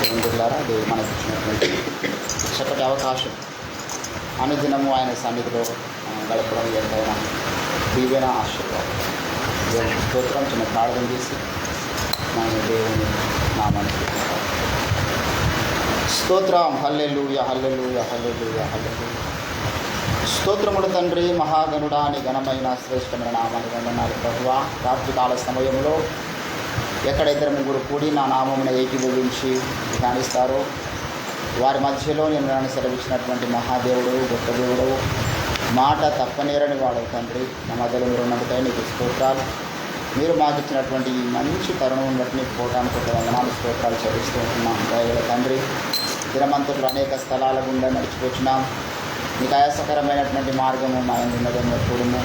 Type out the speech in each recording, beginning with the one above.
దేవులారా దేవుడు మనకు ఇచ్చినటువంటి చక్కటి అవకాశం అనుదినము ఆయన సన్నిధిలో గడపడం ఎంతైనా దీవెన ఆశీర్వాదం. దేవుని స్తోత్రం. చిన్న ప్రార్థన చేసి మన దేవుని నామాన్ని స్తోత్రం. హల్లెలూయా హల్లెలూయా హల్లెలూయా హల్లెలూయా. స్తోత్రముడు తండ్రి, మహాగణుడా, నీ ఘనమైన శ్రేష్టమైన నామాన్ని వందనాలు ప్రభువా. రాత్రికాల సమయంలో ఎక్కడైతే ముగ్గురు కూడి నా నామమును ఏకీభవించి ధ్యానిస్తారో వారి మధ్యలో నేను నన్ను సెలవిచ్చినటువంటి మహాదేవుడు, గొప్ప దేవుడు, మాట తప్పనేరని వాడు తండ్రి. నా మధ్యలో మీరు ఉన్నందుకై నీకు స్తోత్రాలు. మీరు మాకు ఇచ్చినటువంటి ఈ మంచి తరుణం బట్టి నీకు కోటానికి ఒక వందనాలు స్తోత్రాలు చెల్లిస్తూ ఉంటున్నాం. దయగల తండ్రి, దినమంతట్లో అనేక స్థలాల గుండా నడిచిపోతున్నాం. నీకు ఆయాసకరమైనటువంటి మార్గము మా ఉన్నదంగా చూడము.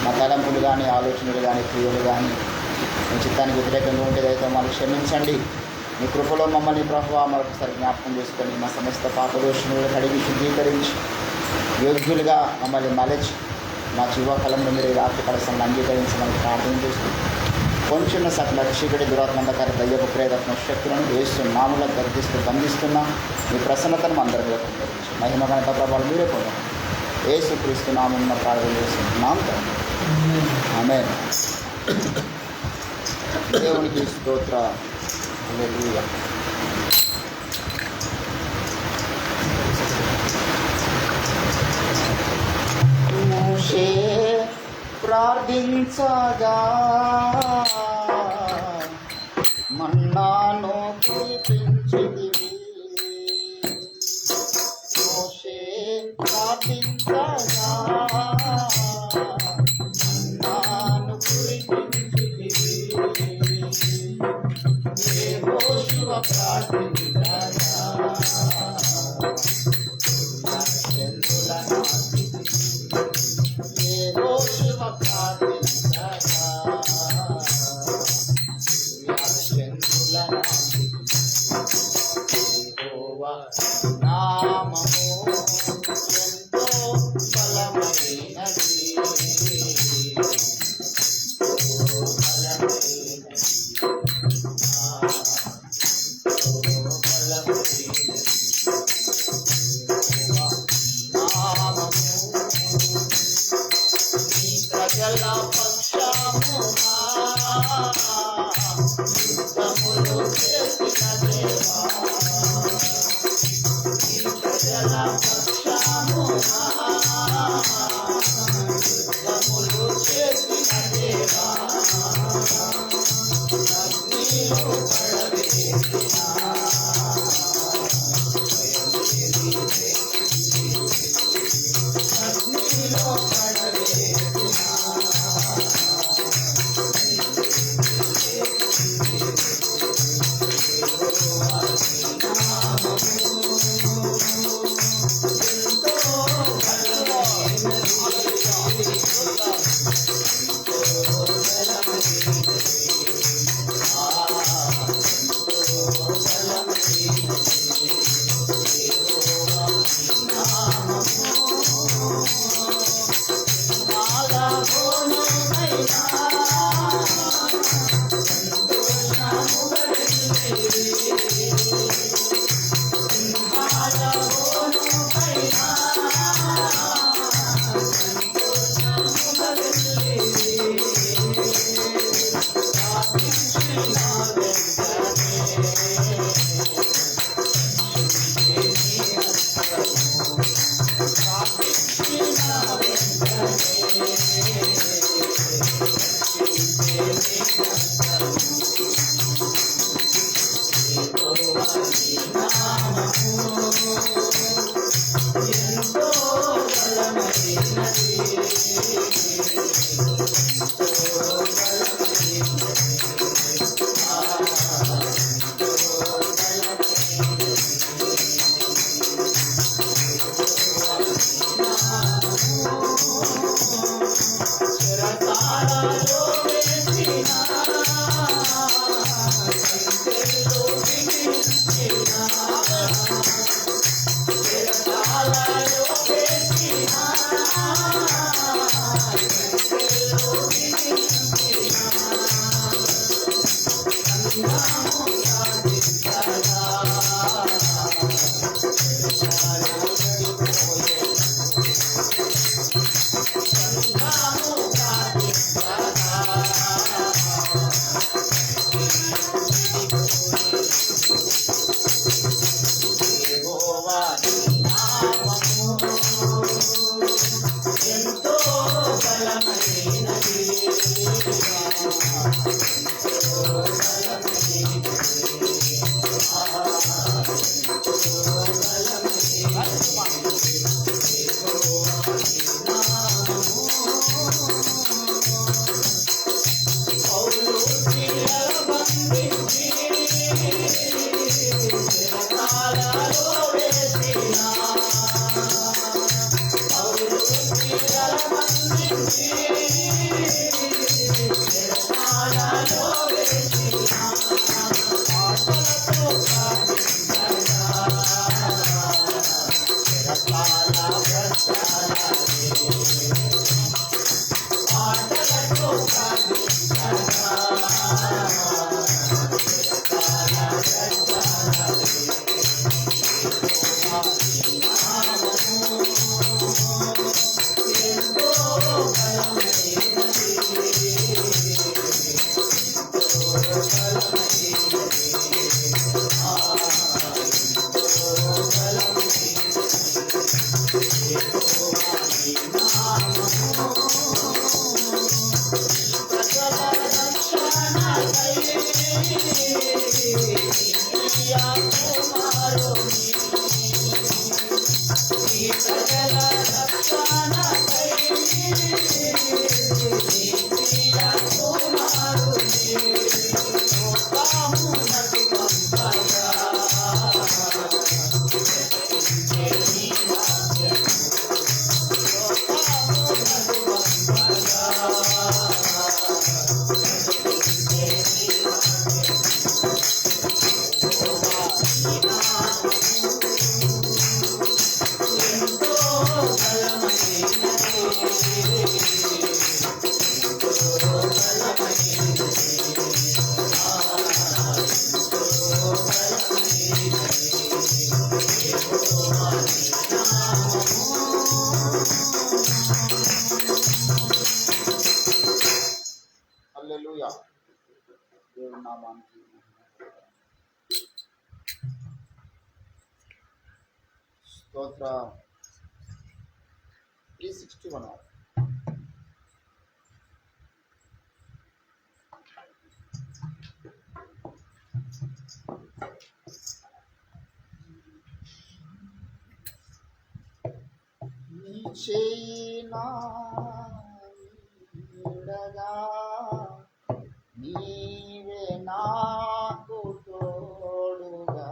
మా తలంపులు కానీ, ఆలోచనలు కానీ, క్రియలు కానీ మీ చిత్తానికి వ్యతిరేకంగా ఉంటేదైతే మమ్మల్ని క్షమించండి. మీ కృపలో మమ్మల్ని ప్రభువా మరొకసారి జ్ఞాపకం చేసుకొని మా సమస్త పాపదోషములను కడిగి శుద్ధీకరించి యోగ్యులుగా మమ్మల్ని మలచి మా జీవకాలంలో మీరు రాత్రి కలసంలో అంగీకరించమని ప్రార్థన చేస్తూ కొంచెం సకల చీకటి దురాత్మందకార దయ్యపు ప్రేరత్న శక్తులను వేస్తున్న నాములను గర్దిస్తూ బంధిస్తున్నా మీ ప్రసన్నతను అందరి మీద పొందవచ్చు. మహిమ ఘనత ప్రభావాలు మీరే పొందండి. యేసుక్రీస్తు నామమున ప్రార్థన చేస్తున్నాం తండ్రి. ఆమేన్. దేవునికి స్తోత్రం. హల్లెలూయా. మోషే ప్రార్థించగా మన్నాను కురిపించితివి. మోషే ప్రార్థించగా మన్నాను కురిపించితివి. యెహోషువ ప్రార్థించగా హల్లెలూయా. దేవుని నామానికి స్తోత్ర. 361 నీ చేయినా నీడగా నీవే నాకు తోడుగా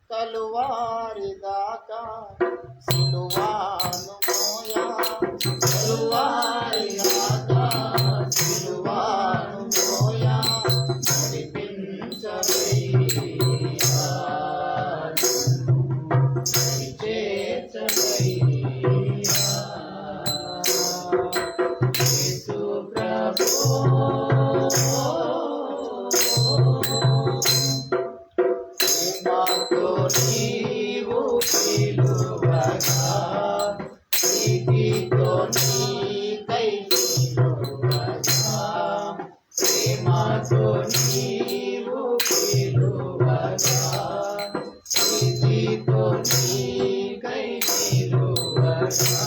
కలువారి దాకా సిలువాను మోయా, కలువారి దాకా సిలువాను మోయా, నడిపించవయ్యా చేర్చవయ్యా యేసు ప్రభు. ప్రేమతో నీవు పిలువగా, ప్రీతితో నీకై నిలువగా, ప్రేమతో నీవు పిలువగా, ప్రీతితో నీకై నిలువగా,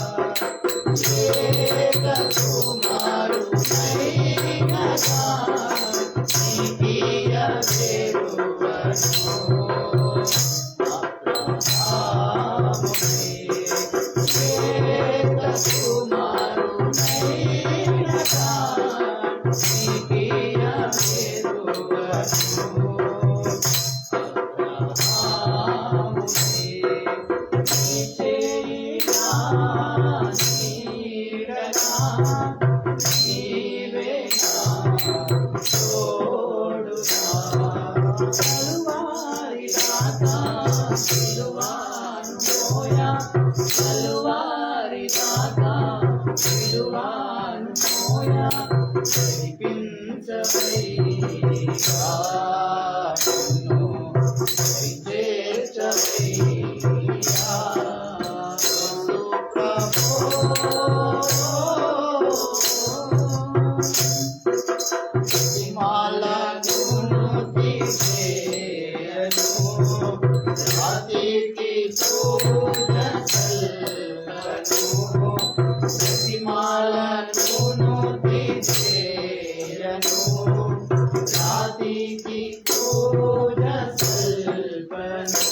ఏక కుమారునైనగా నీకియ చేరువను అబ్రహామునే, ఏక కుమారునైనగా నీకియ చేరువను అబ్రహామునే. నీ చేయినా నీడగా నీవే నాకు తోడుగా, కలువారి దాకా సిలువాను మోయా, కలువారి దాకా సిలువాను మోయా, నడిపించవయ్యా నన్ను చేర్చవయ్యా యేసు ప్రభు. ప్రతిమాలను తీసేయను, రాతికి పూజ చల్లను, ప్రతిమాలను తీసేయను, రాతికి పూజ చల్పను,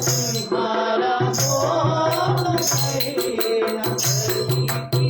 సింహాల భోగమైన కలిగి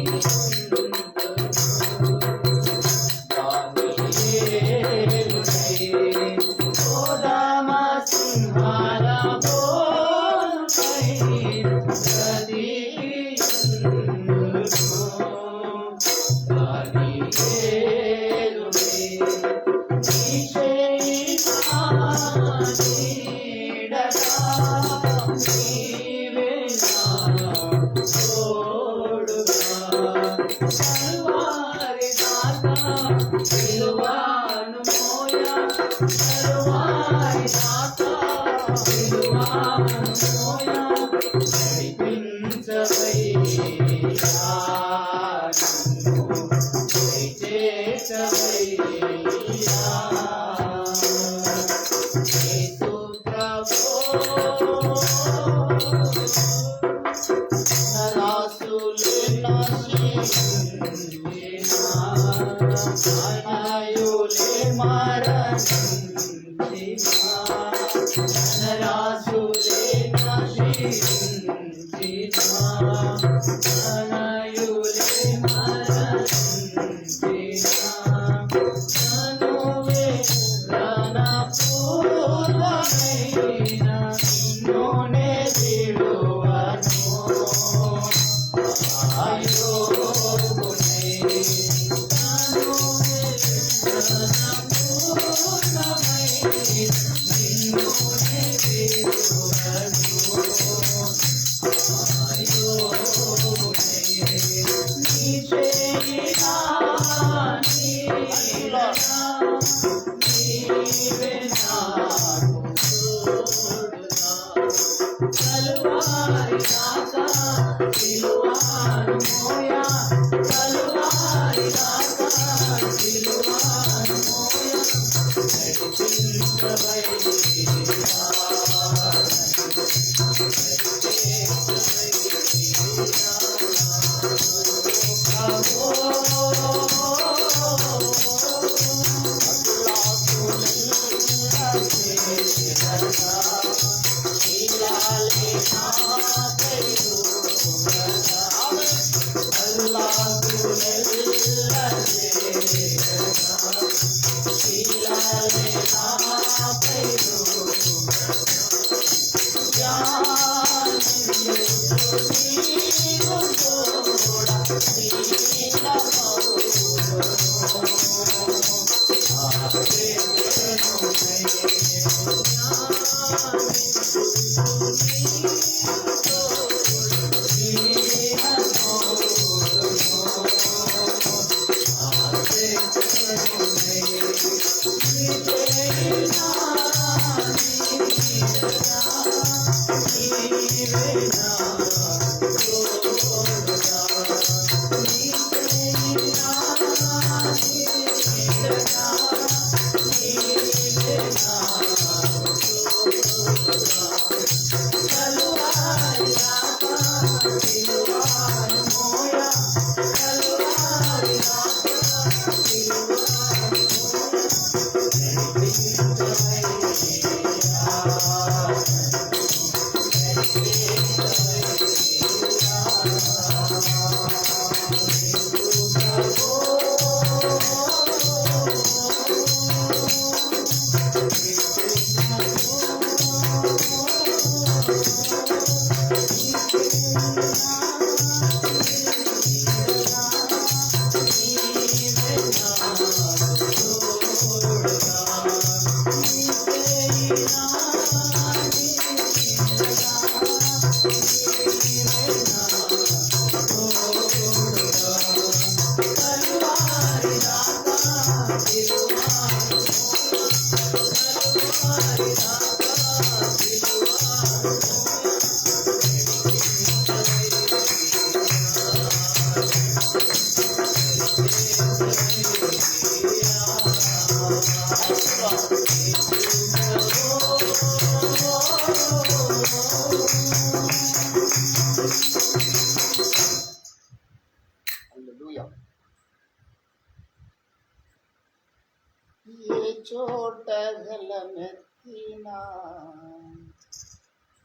ఏ చోట గలమెత్తినా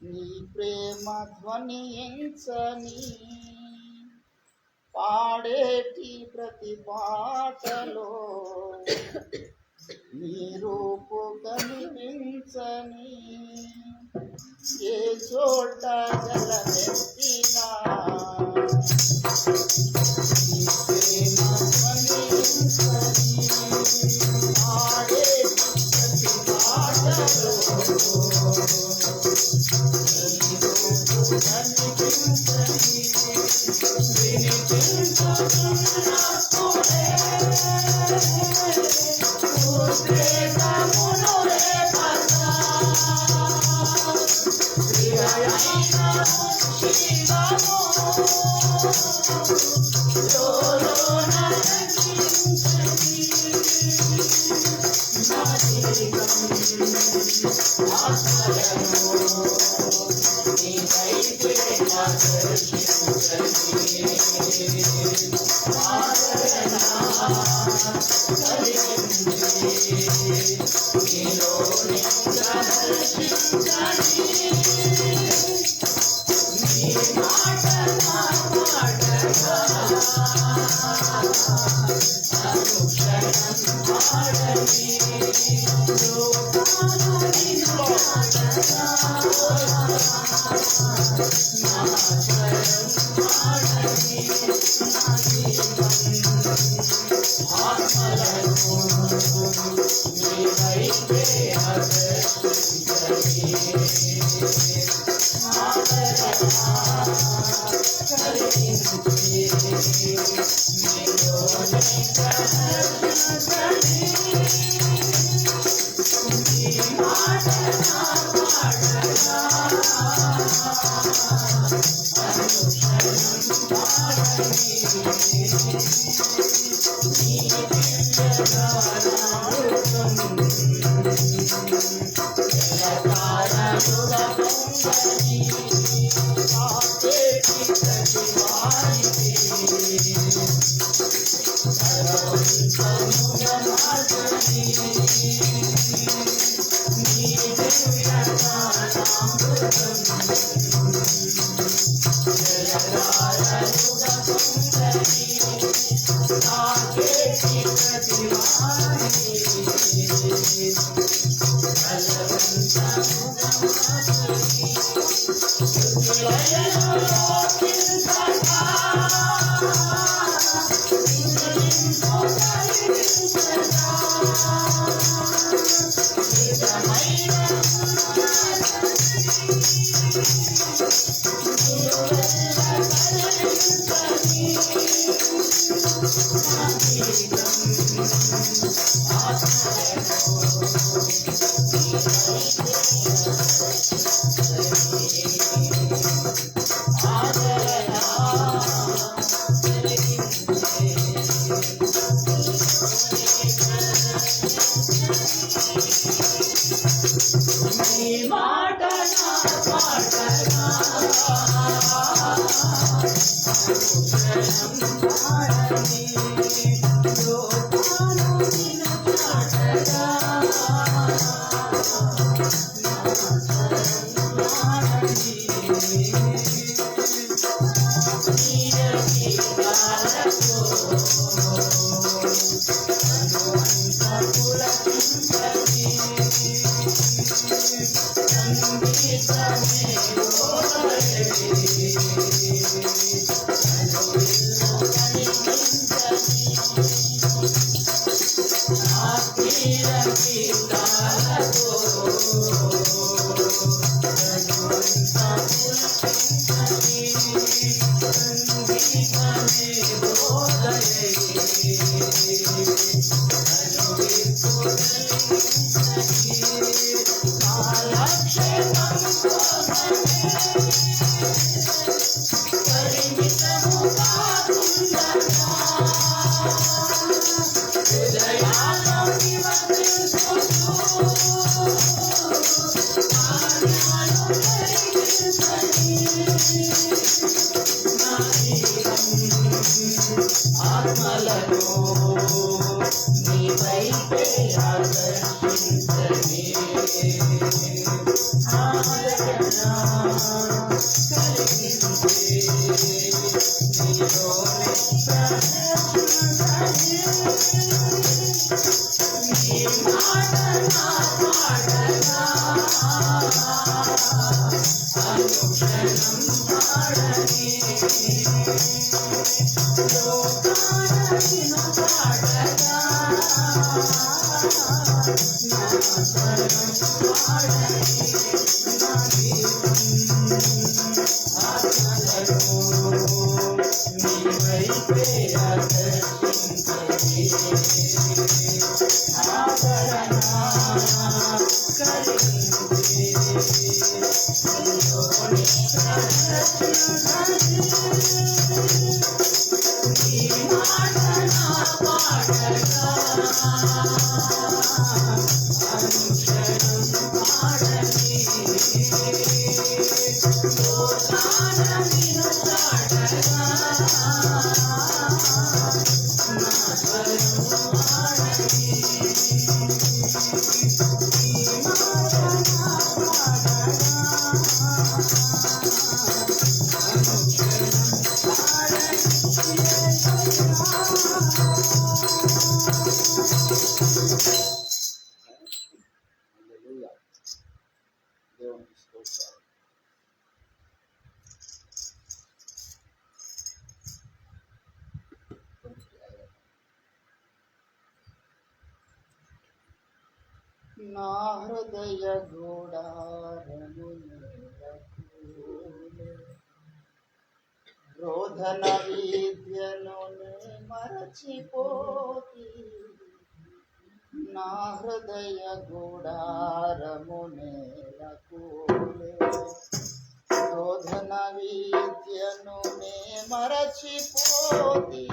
నీ ప్రేమ ధ్వనించని పాడేటి ప్రతి పాటలో నీ రూపు ఆలకించని ఏ చోట జలమెత్తినా ఆడే ప్రతి పాటలో నీ మాట నా పాటగా నా హృదయ గూడారము రోధన విద్యను మరచిపోతి నా హృదయ గూడారము నేలకూలే రోధన విద్యను మరచిపోతి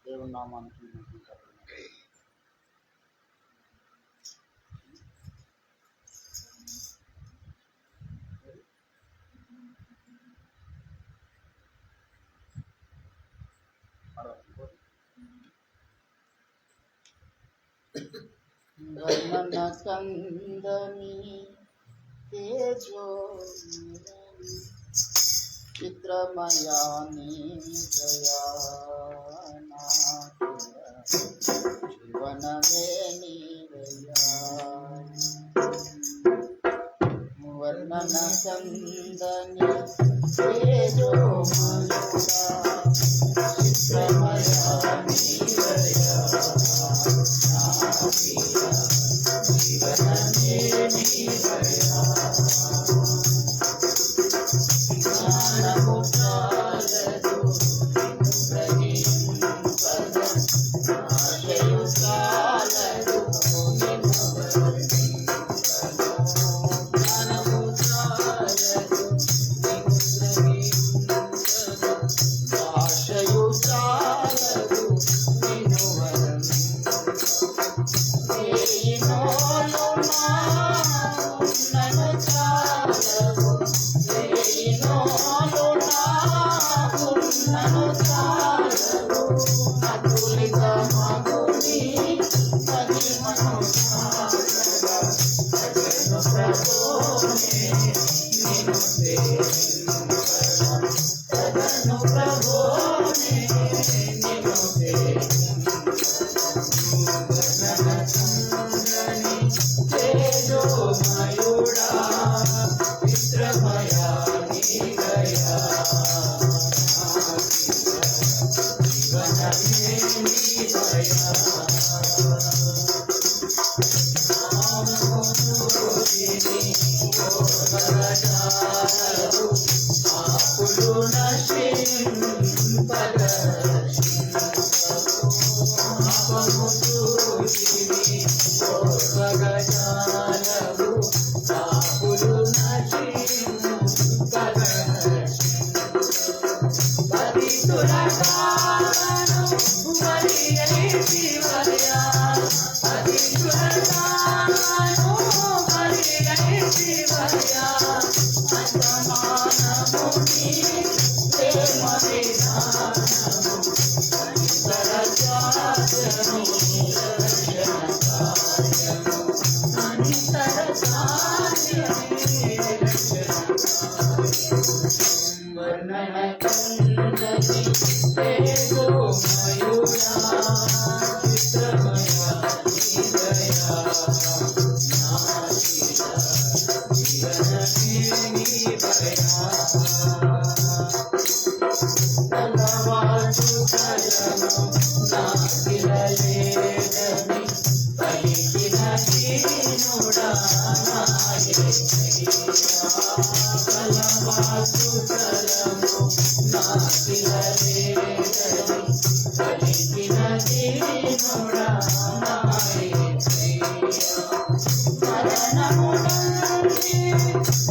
దేవుని నామానికి వర్ణన కందని తేజోమయని చిత్రమయాని జయానా జీవనమే నీవయ్యా వర్ణన కందని తేజోమయుడా చిత్రమయాని జీవనమే నీవయ్యా జ్ఞానము చాలదు గ్రహింపద ఆశయు చాలదు జ్ఞానము చాలదు ఆశయు చాలదు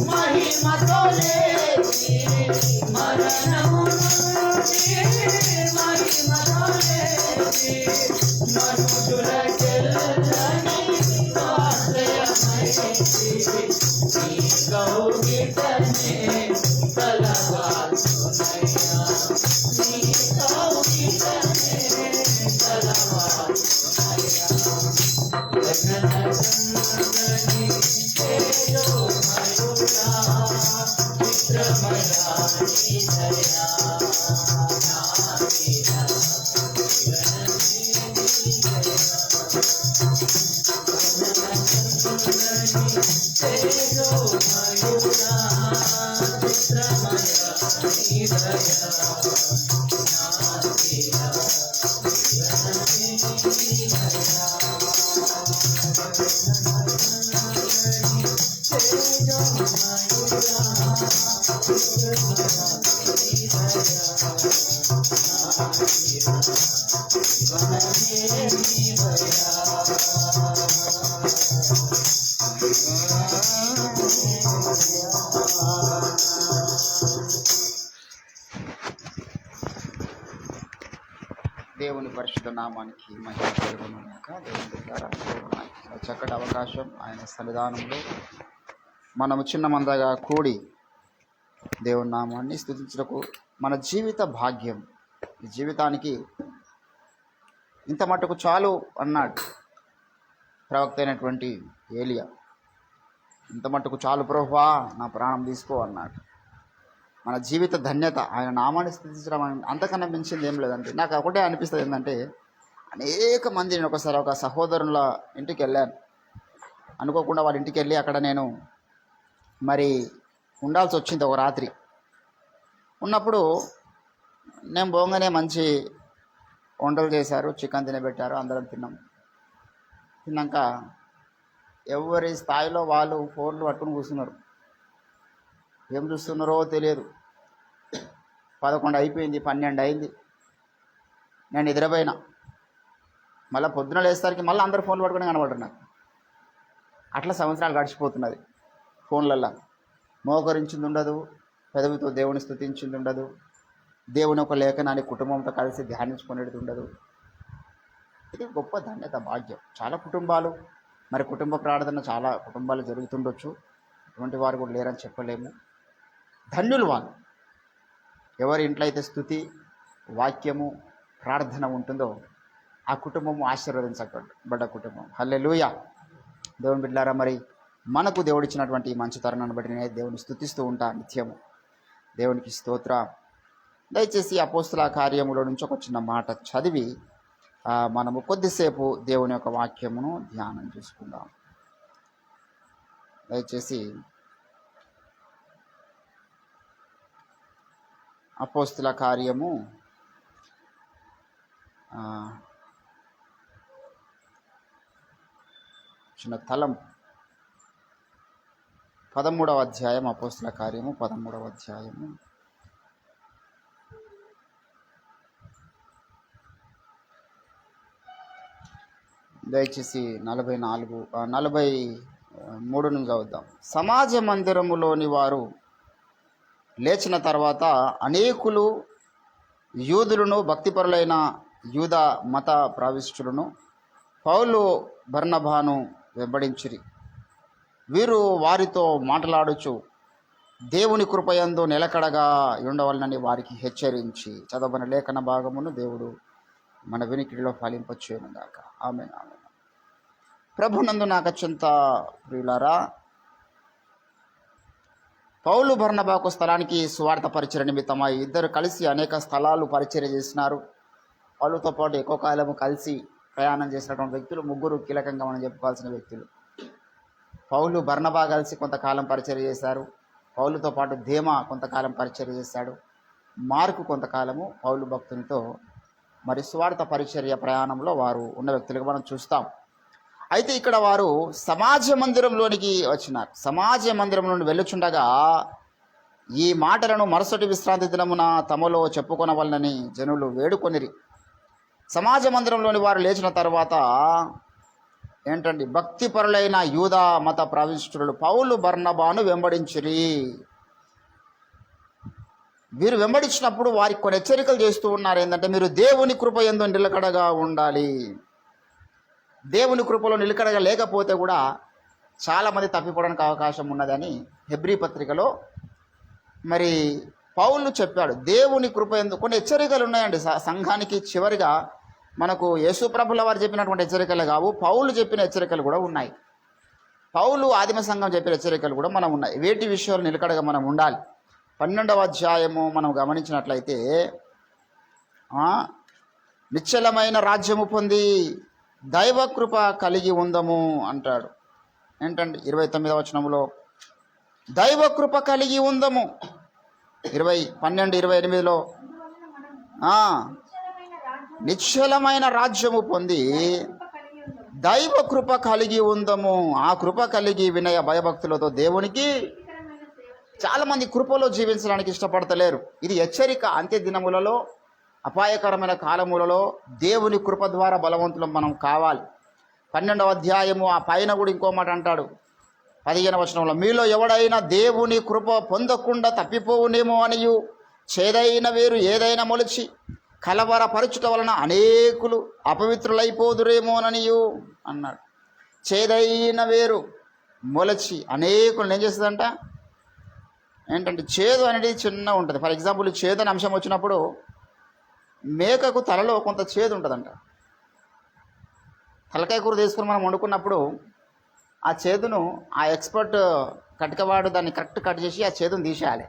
మహిమతో లేచి దేవుని పరిశుద్ధ నామానికి మహిమ కలుగును గాక. దేవుని ద్వారా చక్కటి అవకాశం ఆయన సన్నిధానంలో మనము చిన్న మందగా కూడి దేవుని నామాన్ని స్తుతించుటకు మన జీవిత భాగ్యం. ఈ జీవితానికి ఇంత మట్టుకు చాలు అన్నాడు ప్రవక్త అయినటువంటి ఏలియా. ఇంత మట్టుకు చాలు ప్రభువా, నా ప్రాణం తీసుకో అన్నాడు. మన జీవిత ధన్యత ఆయన నామాన్ని స్థితించడం అంతకన్నా మించింది ఏం లేదంటే నాకు ఒకటే అనిపిస్తుంది. ఏంటంటే అనేక మంది నేను ఒకసారి ఒక సహోదరుల ఇంటికి వెళ్ళాను. అనుకోకుండా వాళ్ళ ఇంటికి వెళ్ళి అక్కడ నేను మరి ఉండాల్సి వచ్చింది ఒక రాత్రి. ఉన్నప్పుడు నేను పోగానే మంచి వంటలు చేశారు, చికెన్ తినబెట్టారు, అందరం తిన్నాం. తిన్నాక ఎవరి స్థాయిలో వాళ్ళు ఫోన్లు పట్టుకుని కూర్చున్నారు. ఏం చూస్తున్నారో తెలియదు. 11 అయిపోయింది, 12 అయింది. నేను నిద్రపోయినా. మళ్ళీ పొద్దున లేసరికి మళ్ళీ అందరు ఫోన్లు పట్టుకుని కనబడరు నాకు. అట్లా సంవత్సరాలు గడిచిపోతున్నది. ఫోన్లల్లో మోకరించింది ఉండదు, పెదవితో దేవుని స్తుతించింది ఉండదు, దేవుని ఒక లేఖనాన్ని కుటుంబంతో కలిసి ధ్యానించుకునేది ఉండదు. ఇది గొప్ప ధన్యత, భాగ్యం. చాలా కుటుంబాలు మరి కుటుంబ ప్రార్థన చాలా కుటుంబాలు జరుగుతుండొచ్చు. అటువంటి వారు కూడా లేరని చెప్పలేము. ధన్యులు వాళ్ళు. ఎవరి ఇంట్లో అయితే స్తుతి, వాక్యము, ప్రార్థన ఉంటుందో ఆ కుటుంబము ఆశీర్వదించబడ్డ కుటుంబం. హల్లెలూయా. దేవుని బిడ్డలారా, మరి మనకు దేవుడిచ్చినటువంటి ఈ మంచి తరుణాన్ని బట్టి నేను దేవుని స్తుతిస్తూ ఉంటా నిత్యము. దేవునికి స్తోత్ర. దయచేసి అపోస్తుల కార్యములో నుంచి ఒక చిన్న మాట చదివి మనము కొద్దిసేపు దేవుని యొక్క వాక్యమును ధ్యానం చేసుకుందాం. దయచేసి అపోస్తుల కార్యము చిన్న తలం 13వ అధ్యాయం. అపోస్తుల కార్యము 13వ అధ్యాయము. దయచేసి 43 నుంచి చదువుదాం. సమాజ మందిరములోని వారు లేచిన తర్వాత అనేకులు యూదులను, భక్తిపరులైన యూద మత ప్రవిష్టులను పౌలు బర్నబాను వెంబడించిరి. వీరు వారితో మాట్లాడుచు దేవుని కృపయందు నిలకడగా ఉండవలనని వారికి హెచ్చరించి చదవని లేఖన భాగమును దేవుడు మన వినికిడిలో ఫలింపచేయునుగాక. ఆమేన్. ఆమేన్. ప్రభునందు నాకు అత్యంత ప్రియులారా, పౌలు బర్నబాకు స్థలానికి సువార్త పరిచర్య నిమిత్తమై ఇద్దరు కలిసి అనేక స్థలాలు పరిచర్య చేసినారు. పౌలుతో పాటు ఎక్కువ కాలము కలిసి ప్రయాణం చేసినటువంటి వ్యక్తులు ముగ్గురు కీలకంగా మనం చెప్పుకోవాల్సిన వ్యక్తులు. పౌలు బర్నబా కలిసి కొంతకాలం పరిచర్య చేశారు. పౌలుతో పాటు దేమా కొంతకాలం పరిచర్య చేశాడు. మార్కు కొంతకాలము పౌలు భక్తునితో మరి సువార్త పరిచర్య ప్రయాణంలో వారు ఉన్న వ్యక్తులుగా మనం చూస్తాం. అయితే ఇక్కడ వారు సమాజ మందిరంలోనికి వచ్చినారు. సమాజ మందిరం నుండి వెళ్ళుచుండగా ఈ మాటలను మరుసటి విశ్రాంతి దినమున తమలో చెప్పుకొనవలనని జనులు వేడుకొనిరి. సమాజ మందిరంలోని వారు లేచిన తర్వాత ఏంటండి, భక్తిపరులైన యూదా మత ప్రవిష్టులు పౌలు బర్నబాను వెంబడించిరి. వీరు వెంబడించినప్పుడు వారికి కొన్ని హెచ్చరికలు చేస్తూ ఉన్నారు. ఏంటంటే, మీరు దేవుని కృప యందు నిలకడగా ఉండాలి. దేవుని కృపలో నిలకడగా లేకపోతే కూడా చాలామంది తప్పిపోవడానికి అవకాశం ఉన్నదని హెబ్రీ పత్రికలో మరి పౌలు చెప్పాడు దేవుని కృప ఎందుకు. కొన్ని హెచ్చరికలు ఉన్నాయండి సంఘానికి. చివరిగా మనకు యేసుప్రభుల వారు చెప్పినటువంటి హెచ్చరికలు కావు, పౌలు చెప్పిన హెచ్చరికలు కూడా ఉన్నాయి. పౌలు ఆదిమ సంఘం చెప్పిన హెచ్చరికలు కూడా మనం ఉన్నాయి. వేటి విషయాలు నిలకడగా మనం ఉండాలి. 12వ అధ్యాయము మనం గమనించినట్లయితే నిశ్చలమైన రాజ్యము పొంది దైవకృప కలిగి ఉందము అంటాడు. ఏంటండి 29వ వచనంలో దైవకృప కలిగి ఉందము. 12:28లో నిశ్చలమైన రాజ్యము పొంది దైవ కృప కలిగి ఉందము. ఆ కృప కలిగి వినయ భయభక్తులతో దేవునికి. చాలామంది కృపలో జీవించడానికి ఇష్టపడతలేరు. ఇది హెచ్చరిక. అంత్య దినములలో, అపాయకరమైన కాలములలో దేవుని కృప ద్వారా బలవంతులం మనం కావాలి. 12వ అధ్యాయము ఆ పైన కూడా ఇంకో మాట అంటాడు 15వ వచనంలో, మీలో ఎవడైనా దేవుని కృప పొందకుండా తప్పిపోవునేమో అనియు చేదైన వేరు ఏదైనా మొలిచి కలవరపరచుట వలన అనేకులు అపవిత్రులైపోదురేమోననియు అన్నాడు. చేదైన వేరు మొలచి అనేకులను ఏం చేస్తుందంట. ఏంటంటే చేదు అనేది చిన్న ఉంటుంది. ఫర్ ఎగ్జాంపుల్ చేదు అని అంశం వచ్చినప్పుడు మేకకు తలలో కొంత చేదు ఉంటుందంట. తలకాయ కూర తీసుకుని మనం వండుకున్నప్పుడు ఆ చేదును ఆ ఎక్స్పర్ట్ కటికవాడు దాన్ని కరెక్ట్ కట్ చేసి ఆ చేదును తీసేయాలి.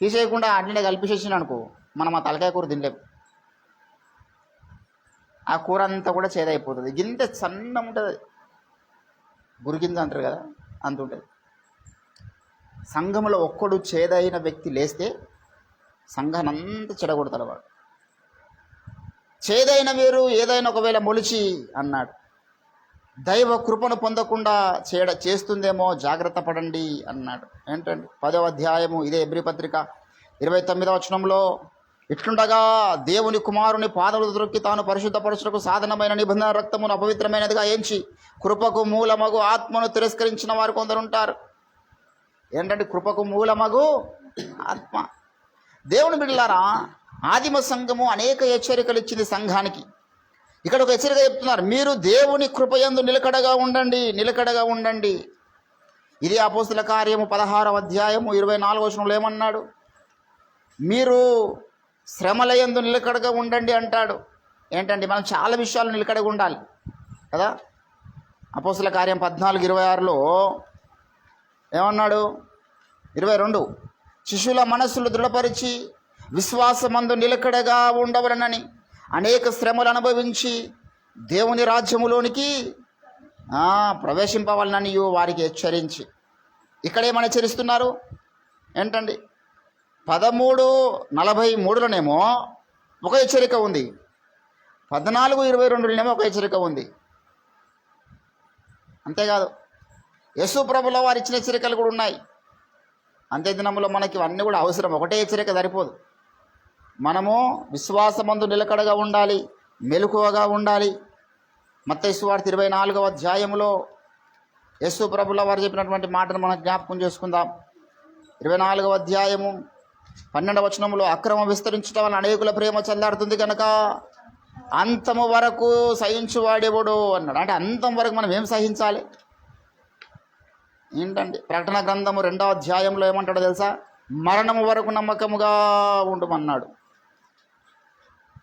తీసేయకుండా అట్లనే కలిపేసేసిన అనుకో, మనం ఆ తలకాయ కూర తినలేము. ఆ కూర అంతా కూడా చేదైపోతుంది. గింత సన్నం ఉంటుంది, గురిగింజ అంటారు కదా, అంత ఉంటుంది. సంఘంలో ఒక్కడు చేదైన వ్యక్తి లేస్తే సంఘాన్ని అంతా చెడగొడతాడు వాడు. చేదైన వేరు ఏదైనా ఒకవేళ మొలిచి అన్నాడు. దైవ కృపను పొందకుండా చేస్తుందేమో జాగ్రత్త పడండి అన్నాడు. ఏంటండి 10వ అధ్యాయము ఇదే హెబ్రీ పత్రిక 29వ వచనంలో, ఇట్లుండగా దేవుని కుమారుని పాదములు దొరికి తాను పరిశుద్ధపరచుటకు సాధనమైన నిబంధన రక్తమును అపవిత్రమైనదిగా ఎంచి కృపకు మూలమగు ఆత్మను తిరస్కరించిన వారు కొందరు ఉంటారు. ఏంటంటే కృపకు మూలమగు ఆత్మ. దేవుని బిడ్డలారా, ఆదిమ సంఘము అనేక హెచ్చరికలు ఇచ్చింది సంఘానికి. ఇక్కడ ఒక హెచ్చరిక చెప్తున్నారు, మీరు దేవుని కృపయందు నిలకడగా ఉండండి, నిలకడగా ఉండండి. ఇది అపోస్తుల కార్యము 16వ అధ్యాయము 24వ వచనంలో ఏమన్నాడు, మీరు శ్రమలయందు నిలకడగా ఉండండి అంటాడు. ఏంటంటే మనం చాలా విషయాలు నిలకడగా ఉండాలి కదా. అపోస్తుల కార్యం 14:26లో ఏమన్నాడు, 22, శిష్యుల మనస్సులు దృఢపరిచి విశ్వాసమందు నిలకడగా ఉండవలనని అనేక శ్రమలు అనుభవించి దేవుని రాజ్యములోనికి ప్రవేశింపవాలనని వారికి హెచ్చరించి. ఇక్కడేమని హెచ్చరిస్తున్నారు ఏంటండి, 13:43లోనేమో ఒక హెచ్చరిక ఉంది, 14:22లోనేమో ఒక హెచ్చరిక ఉంది. అంతేకాదు యేసు ప్రభుల వారు ఇచ్చిన హెచ్చరికలు కూడా ఉన్నాయి. అంతే దినంలో మనకి ఇవన్నీ కూడా అవసరం. ఒకటే హెచ్చరిక సరిపోదు. మనము విశ్వాసమందు నిలకడగా ఉండాలి, మెలకువగా ఉండాలి. మత్తయి సువార్త 24వ అధ్యాయంలో యేసు ప్రభుల వారు చెప్పినటువంటి మాటను మనం జ్ఞాపకం చేసుకుందాం. 24వ అధ్యాయము 12వ వచనంలో, అక్రమం విస్తరించడం వల్ల అనేకుల ప్రేమ చల్లారుతుంది కనుక అంతము వరకు సహించువాడేవాడు అన్నాడు. అంటే అంతం వరకు మనం ఏం సహించాలి ఏంటండి. ప్రకటన గ్రంథము 2వ అధ్యాయంలో ఏమంటాడో తెలుసా, మరణము వరకు నమ్మకముగా ఉండమన్నాడు.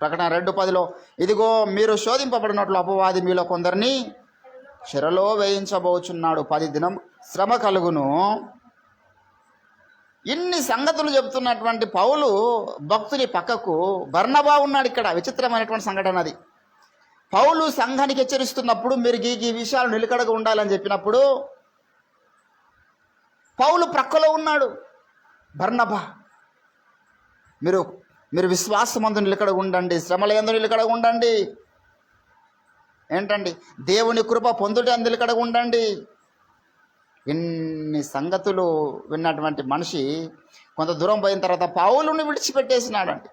ప్రకటన 2:10లో, ఇదిగో మీరు శోధింపబడినట్లు అపవాది మీలో కొందరిని చెరలో వేయించబోచున్నాడు, 10 దినం శ్రమ కలుగును. ఇన్ని సంగతులు చెబుతున్నటువంటి పౌలు భక్తుని పక్కకు బర్నబా ఉన్నాడు. ఇక్కడ విచిత్రమైనటువంటి సంఘటన అది. పౌలు సంఘానికి హెచ్చరిస్తున్నప్పుడు మీరు ఈ విషయాలు నిలకడగా ఉండాలని చెప్పినప్పుడు పౌలు ప్రక్కలో ఉన్నాడు బర్నబా. మీరు విశ్వాసమందు నిలకడగా ఉండండి, శ్రమలయందు నిలకడగా ఉండండి. ఏంటండి, దేవుని కృప పొందుట నిలకడగా ఉండండి. ఇన్ని సంగతులు విన్నటువంటి మనిషి కొంత దూరం పోయిన తర్వాత పౌలుని విడిచిపెట్టేసినాడండి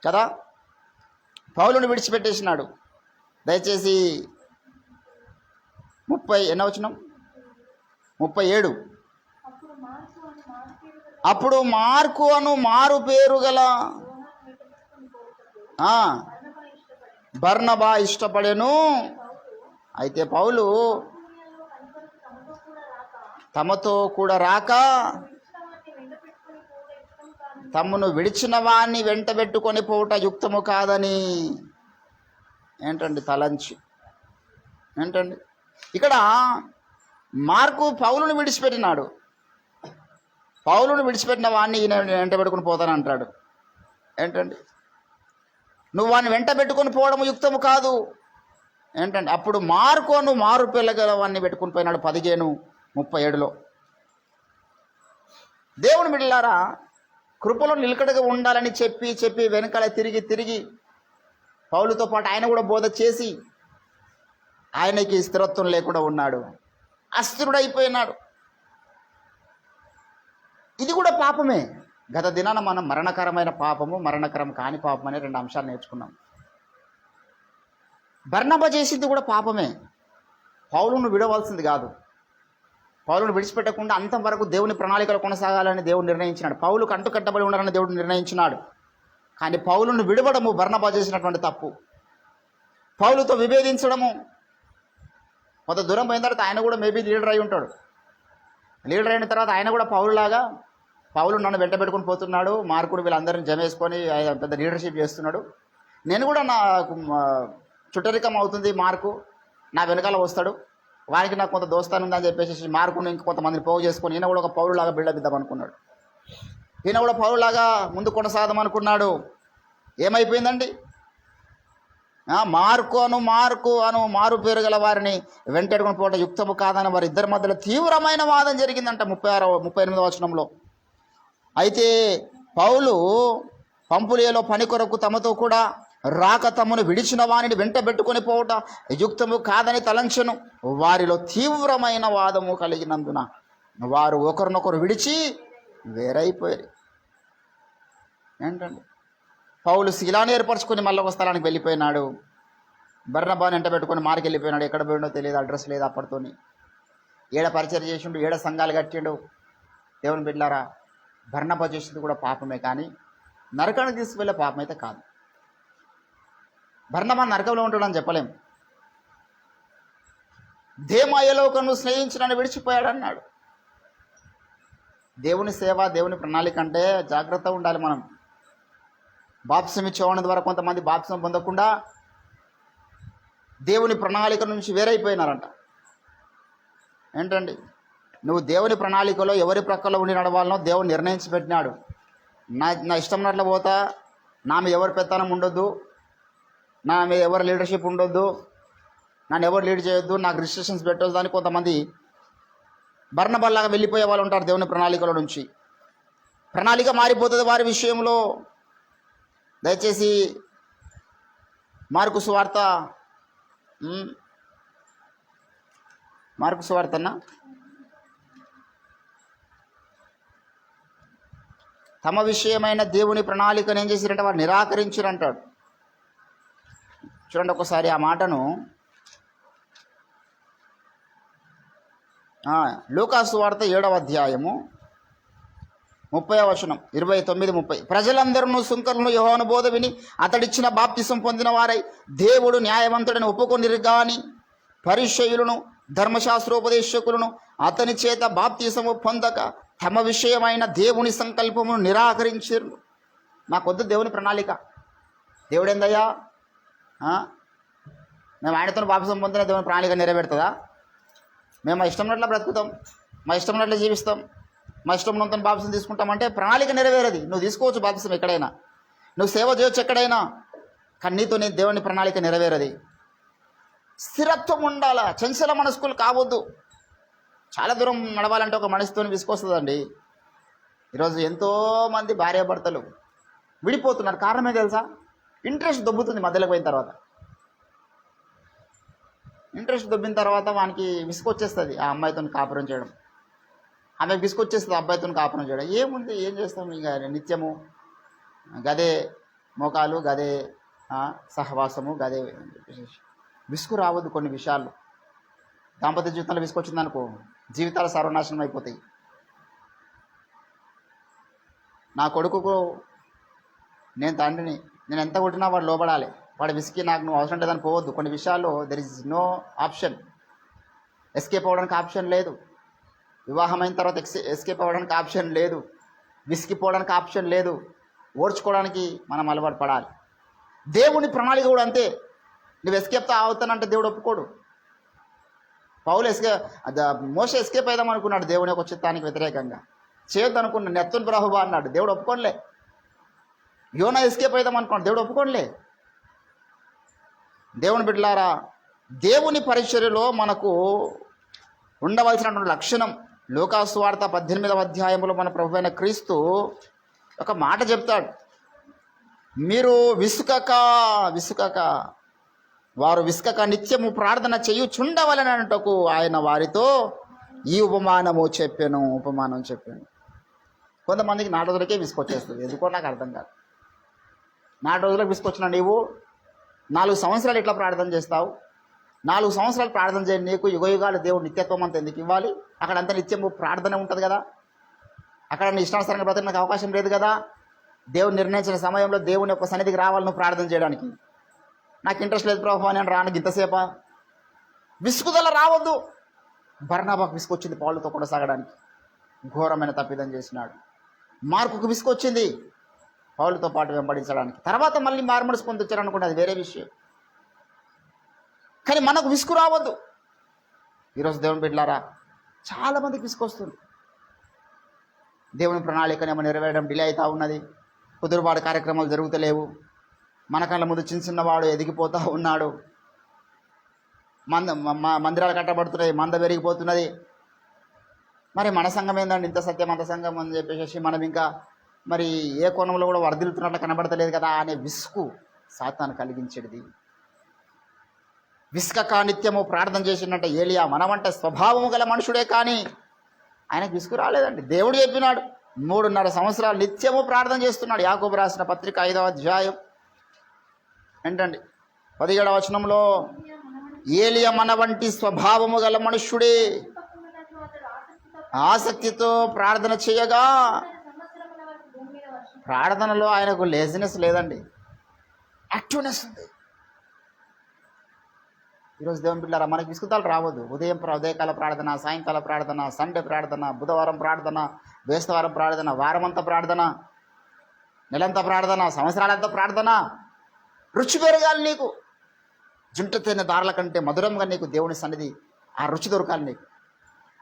కదా. పౌలుని విడిచిపెట్టేసినాడు. దయచేసి 37 అప్పుడు మార్కు అను మారు పేరు గల బర్నబా ఇష్టపడెను. అయితే పౌలు తమతో కూడా రాక తమను విడిచిన వాణ్ణి వెంట పెట్టుకొని పోవుట యుక్తము కాదని ఏంటండి తలంచి. ఏంటండి ఇక్కడ మార్కు పౌలును విడిచిపెట్టినాడు. పౌలును విడిచిపెట్టిన వాడిని ఈయన వెంట పెట్టుకుని పోతానంటాడు. ఏంటండి నువ్వు వాడిని వెంట పెట్టుకొని పోవడం యుక్తము కాదు. ఏంటండి అప్పుడు మార్కోను మారు పిల్లగల వాడిని పెట్టుకుని పోయినాడు 15:37. దేవుని బిడ్డలారా, కృపలో నిలకడగా ఉండాలని చెప్పి వెనకాల తిరిగి పౌలుతో పాటు ఆయన కూడా బోధ చేసి ఆయనకి స్థిరత్వం లేకుండా ఉన్నాడు, అస్థిరుడైపోయినాడు. ఇది కూడా పాపమే. గత దినాన మనం మరణకరమైన పాపము, మరణకరం కాని పాపం అనే 2 అంశాలు నేర్చుకున్నాం. బర్నబా చేసింది కూడా పాపమే. పౌలును విడవలసింది కాదు. పౌలును విడిచిపెట్టకుండా అంతం వరకు దేవుని ప్రణాళికలు కొనసాగాలని దేవుడు నిర్ణయించినాడు. పౌలుకు అంటుకట్టబడి ఉండాలని దేవుడు నిర్ణయించినాడు. కానీ పౌలును విడవడము బర్నబా చేసినటువంటి తప్పు. పౌలుతో విభేదించడము, కొంత దూరం పోయిన తర్వాత ఆయన కూడా మేబీ లీడర్ అయి ఉంటాడు. లీడర్ అయిన తర్వాత ఆయన కూడా పౌలు నన్ను వెంట పెట్టుకుని పోతున్నాడు, మార్కుడు వీళ్ళందరినీ జమేసుకొని పెద్ద లీడర్షిప్ చేస్తున్నాడు, నేను కూడా నా చుట్టరికం అవుతుంది, మార్కు నా వెనకాల వస్తాడు, వారికి నాకు కొంత దోస్తాను ఉందని చెప్పేసి మార్కును ఇంకొంతమందిని పోగు చేసుకొని ఈయన కూడా ఒక పౌరులాగా బిల్డప్ ఇద్దాం అనుకున్నాడు. ఈయన కూడా పౌరులాగా ముందు కొనసాగదాం అనుకున్నాడు. ఏమైపోయిందండి? మార్కు అను మారు పేరు గల వారిని వెంటెడుకుని పోవడం యుక్తము కాదని వారి ఇద్దరి మధ్యలో తీవ్రమైన వాదం జరిగిందంట 38వ వచనంలో. అయితే పౌలు పంపులియలో పని కొరకు తమతో కూడా రాక తమను విడిచిన వారిని వెంట పెట్టుకొని పోవట యుక్తము కాదని తలంచెను. వారిలో తీవ్రమైన వాదము కలిగినందున వారు ఒకరినొకరు విడిచి వేరైపోయారు. ఏంటండి పౌలు శీలాన్ని ఏర్పరచుకొని మళ్ళీ ఒక స్థలానికి వెళ్ళిపోయినాడు. బర్నబాని వెంట పెట్టుకొని మార్కి వెళ్ళిపోయినాడు. ఎక్కడ పోయిండో తెలియదు, అడ్రస్ లేదు. అప్పటితోని ఏడ పరిచయం చేసిండు, ఏడ సంఘాలు కట్టిండు. దేవుని బిడ్డలారా, బర్నబా చేసింది కూడా పాపమే, కానీ నరకానికి తీసుకువెళ్ళే పాపం అయితే కాదు. బర్నబా నరకంలో ఉంటాడని చెప్పలేం. దేమాయలోకను స్నేహించడాన్ని విడిచిపోయాడు అన్నాడు. దేవుని సేవ, దేవుని ప్రణాళిక అంటే జాగ్రత్త ఉండాలి. మనం బాప్సం ఇచ్చేవాడి ద్వారా కొంతమంది బాప్సం పొందకుండా దేవుని ప్రణాళిక నుంచి వేరైపోయినారంట. ఏంటండి నువ్వు దేవుని ప్రణాళికలో ఎవరి ప్రక్కలో ఉండి నడవాలనో దేవుడు నిర్ణయించి పెట్టినాడు. నా ఇష్టం ఉన్నట్లు పోతా, నా మీద ఎవరి పెత్తనం ఉండొద్దు, నా మీద ఎవరు లీడర్షిప్ ఉండొద్దు, నన్ను ఎవరు లీడ్ చేయొద్దు, నాకు రిస్ట్రిక్షన్స్ పెట్టొద్దు అని కొంతమంది బర్నబాలాగా వెళ్ళిపోయే వాళ్ళు ఉంటారు దేవుని ప్రణాళికలో నుంచి. ప్రణాళిక మారిపోతుంది వారి విషయంలో. దయచేసి మార్కు సువార్తన్న తమ విషయమైన దేవుని ప్రణాళికను ఏం చేసిరంటే వారు నిరాకరించిరంటాడు. చూడండి ఒకసారి ఆ మాటను. లూకా సువార్త 7వ అధ్యాయము 30వ వచనం 29-30. ప్రజలందరూ సుంకరులను యోహాను బోధ విని అతడిచ్చిన బాప్తిసం పొందిన వారై దేవుడు న్యాయవంతుడని ఒప్పుకొనిరు గాని పరిసయ్యులను ధర్మశాస్త్రోపదేశకులను అతని చేత బాప్తిసము పొందక తమ విషయమైన దేవుని సంకల్పమును నిరాకరించారు. మాకొద్దు దేవుని ప్రణాళిక. దేవుడేందయ్యా, మేము ఆయనతో బాప్తిసం పొందిన దేవుని ప్రణాళిక నెరవేరుతుందా? మేము మా ఇష్టంలో బ్రతుకుతాం, మా ఇష్టంలో జీవిస్తాం, మా ఇష్టంతో బాప్తిసం తీసుకుంటామంటే ప్రణాళిక నెరవేరది. నువ్వు తీసుకోవచ్చు బాప్తిసం ఎక్కడైనా, నువ్వు సేవ చేయొచ్చు ఎక్కడైనా, కానీ నీతో నీ దేవుని ప్రణాళిక నెరవేరది. స్థిరత్వం ఉండాలా, చంచల మనస్కులు కావద్దు. చాలా దూరం నడవాలంటే ఒక మనసుతో విసుకొస్తుందండి. ఈరోజు ఎంతోమంది భార్యాభర్తలు విడిపోతున్నారు. కారణమే తెలుసా? ఇంట్రెస్ట్ దొబ్బుతుంది మధ్యలోకి పోయిన తర్వాత. ఇంట్రెస్ట్ దొబ్బిన తర్వాత వానికి విసుకొచ్చేస్తుంది ఆ అమ్మాయితో కాపురం చేయడం, ఆమె విసుకొచ్చేస్తుంది అబ్బాయితో కాపురం చేయడం. ఏముంది, ఏం చేస్తాం, ఇక నిత్యము గదే మోకాలు, గదే సహవాసము, గదే విసుగు రావద్దు. కొన్ని విషయాలు దాంపత్య జీవితంలో విసుకొచ్చిందనుకో జీవితాలు సర్వనాశనం అయిపోతాయి. నా కొడుకుకు నేను తండ్రిని, నేను ఎంత కొట్టినా వాడు లోబడాలి, వాడు విసికి నాకు నువ్వు అవసరం లేదని పోవద్దు. కొన్ని విషయాల్లో there is no option, escape అవ్వడానికి ఆప్షన్ లేదు. వివాహమైన తర్వాత ఎస్కేప్ అవ్వడానికి ఆప్షన్ లేదు, విసిగిపోవడానికి ఆప్షన్ లేదు, ఓర్చుకోవడానికి మనం అలవాటు పడాలి. దేవుని ప్రణాళిక కూడా అంతే. నువ్వు ఎస్కేప్తో అవుతానంటే దేవుడు ఒప్పుకోడు. పౌలు మోషే ఎస్కేప్ అయిదాం అనుకున్నాడు దేవుని యొక్క చిత్తానికి వ్యతిరేకంగా, చేయొద్దు అనుకున్నాడు. నెత్తుని ప్రభువా అన్నాడు, దేవుడు ఒప్పుకోనులే. యోనా ఎస్కేప్ అయిదాం అనుకున్నాడు, దేవుడు ఒప్పుకోనులే. దేవుని బిడ్డలారా, దేవుని పరిచర్యలో మనకు ఉండవలసినటువంటి లక్షణం లూకా సువార్త 18వ అధ్యాయంలో మన ప్రభు అయిన క్రీస్తు ఒక మాట చెప్తాడు. మీరు విసుకక వారు విసుకక నిత్యము ప్రార్థన చేయుచుండవలనటకు ఆయన వారితో ఈ ఉపమానం చెప్పాను. కొంతమందికి 4 రోజులకే విసుకొచ్చేస్తుంది, ఎందుకో నాకు అర్థం కాదు. 4 రోజులకు విసుకొచ్చిన నీవు 4 సంవత్సరాలు ఎట్లా ప్రార్థన చేస్తావు? 4 సంవత్సరాలు ప్రార్థన చేయండి, నీకు యుగయుగాలు దేవుడు నిత్యత్వం అంతా ఎందుకు ఇవ్వాలి? అక్కడంతా నిత్యము ప్రార్థన ఉంటుంది కదా, అక్కడ నీ ఇష్టానుసారంగా బ్రతకడానికి అవకాశం లేదు కదా. దేవుడు నిర్ణయించిన సమయంలో దేవుని యొక్క సన్నిధికి రావాలి నువ్వు ప్రార్థన చేయడానికి. నాకు ఇంట్రెస్ట్ లేదు ప్రభు అని రానికి ఇంతసేపా? విసుగుదల రావద్దు. బర్నబాకు విసుకొచ్చింది పౌలుతో కూడా సాగడానికి, ఘోరమైన తప్పిదం చేసినాడు. మార్కుకు విసుకొచ్చింది పౌలుతో పాటు వెంబడించడానికి. తర్వాత మళ్ళీ మారుమనసు పొందొచ్చారు అనుకుంటే అది వేరే విషయం. కానీ మనకు విసుగు రావద్దు. ఈరోజు దేవుని బిడ్డలారా, చాలామందికి విసుకొస్తుంది. దేవుని ప్రణాళికనేమో నెరవేరడం డిలే అవుతూ ఉన్నది, కుదురుబాటు కార్యక్రమాలు జరుగుతలేవు, మన కళ్ళ ముందు చిన్నవాడు ఎదిగిపోతూ ఉన్నాడు, మందిరాలు కట్టబడుతున్నాయి, మంద పెరిగిపోతున్నది. మరి మన సంఘం ఏందండి ఇంత సత్యం అంత సంఘం అని చెప్పేసి మనం ఇంకా మరి ఏ కోణంలో కూడా వర్ధిల్లుతున్నట్లు కనబడతలేదు కదా అనే విసుగు సాతాను కలిగించేది. విసుక నిత్యము ప్రార్థన చేసినట్ట ఏలియా మనమంటే స్వభావము గల మనుషుడే, కానీ ఆయనకు విసుగు రాలేదండి. దేవుడు చెప్పినాడు, 3.5 సంవత్సరాలు నిత్యము ప్రార్థన చేస్తున్నాడు. యాకోబు రాసిన పత్రిక 5వ అధ్యాయం ఏంటండి 17వ వచనంలో, ఏలియా మన వంటి స్వభావము గల మనుష్యుడే, ఆసక్తితో ప్రార్థన చేయగా. ప్రార్థనలో ఆయనకు లేజినెస్ లేదండి, యాక్టివ్నెస్ ఉంది. ఈరోజు దేవుని బిడ్డలారా, మనకి విసుగుతాలు రావద్దు. ఉదయకాల ప్రార్థన, సాయంకాల ప్రార్థన, సండే ప్రార్థన, బుధవారం ప్రార్థన, బేస్తవారం ప్రార్థన, వారమంతా ప్రార్థన, నెలంతా ప్రార్థన, సంవత్సరాలంతా ప్రార్థన. రుచి పెరగాలి నీకు. జుంట తేనె దారుల కంటే మధురంగా నీకు దేవుని సన్నిధి ఆ రుచి దొరకాలి నీకు.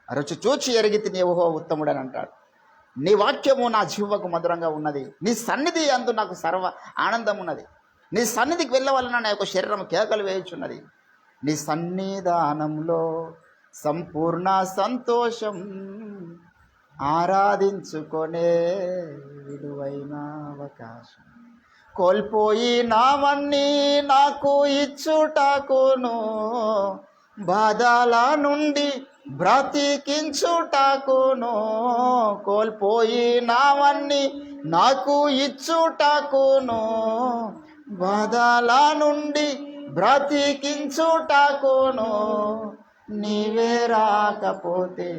ఆ రుచి చూచి ఎరిగితే నీవు ఉత్తముడని అంటాడు. నీ వాక్యము నా జీవకు మధురంగా ఉన్నది, నీ సన్నిధి అందు నాకు సర్వ ఆనందం ఉన్నది. నీ సన్నిధికి వెళ్ళవలన నా యొక్క శరీరం కేకలు వేయుచున్నది. నీ సన్నిధానంలో సంపూర్ణ సంతోషం, ఆరాధించుకొనే విలువైన అవకాశం. కోల్పోయినవన్నీ నాకు ఇచ్చుటకును, బాధల నుండి బ్రతికించుటకును. కోల్పోయినవన్నీ నాకు ఇచ్చుటకును, బాధల నుండి బ్రతికించుటకును. నీవే రాకపోతే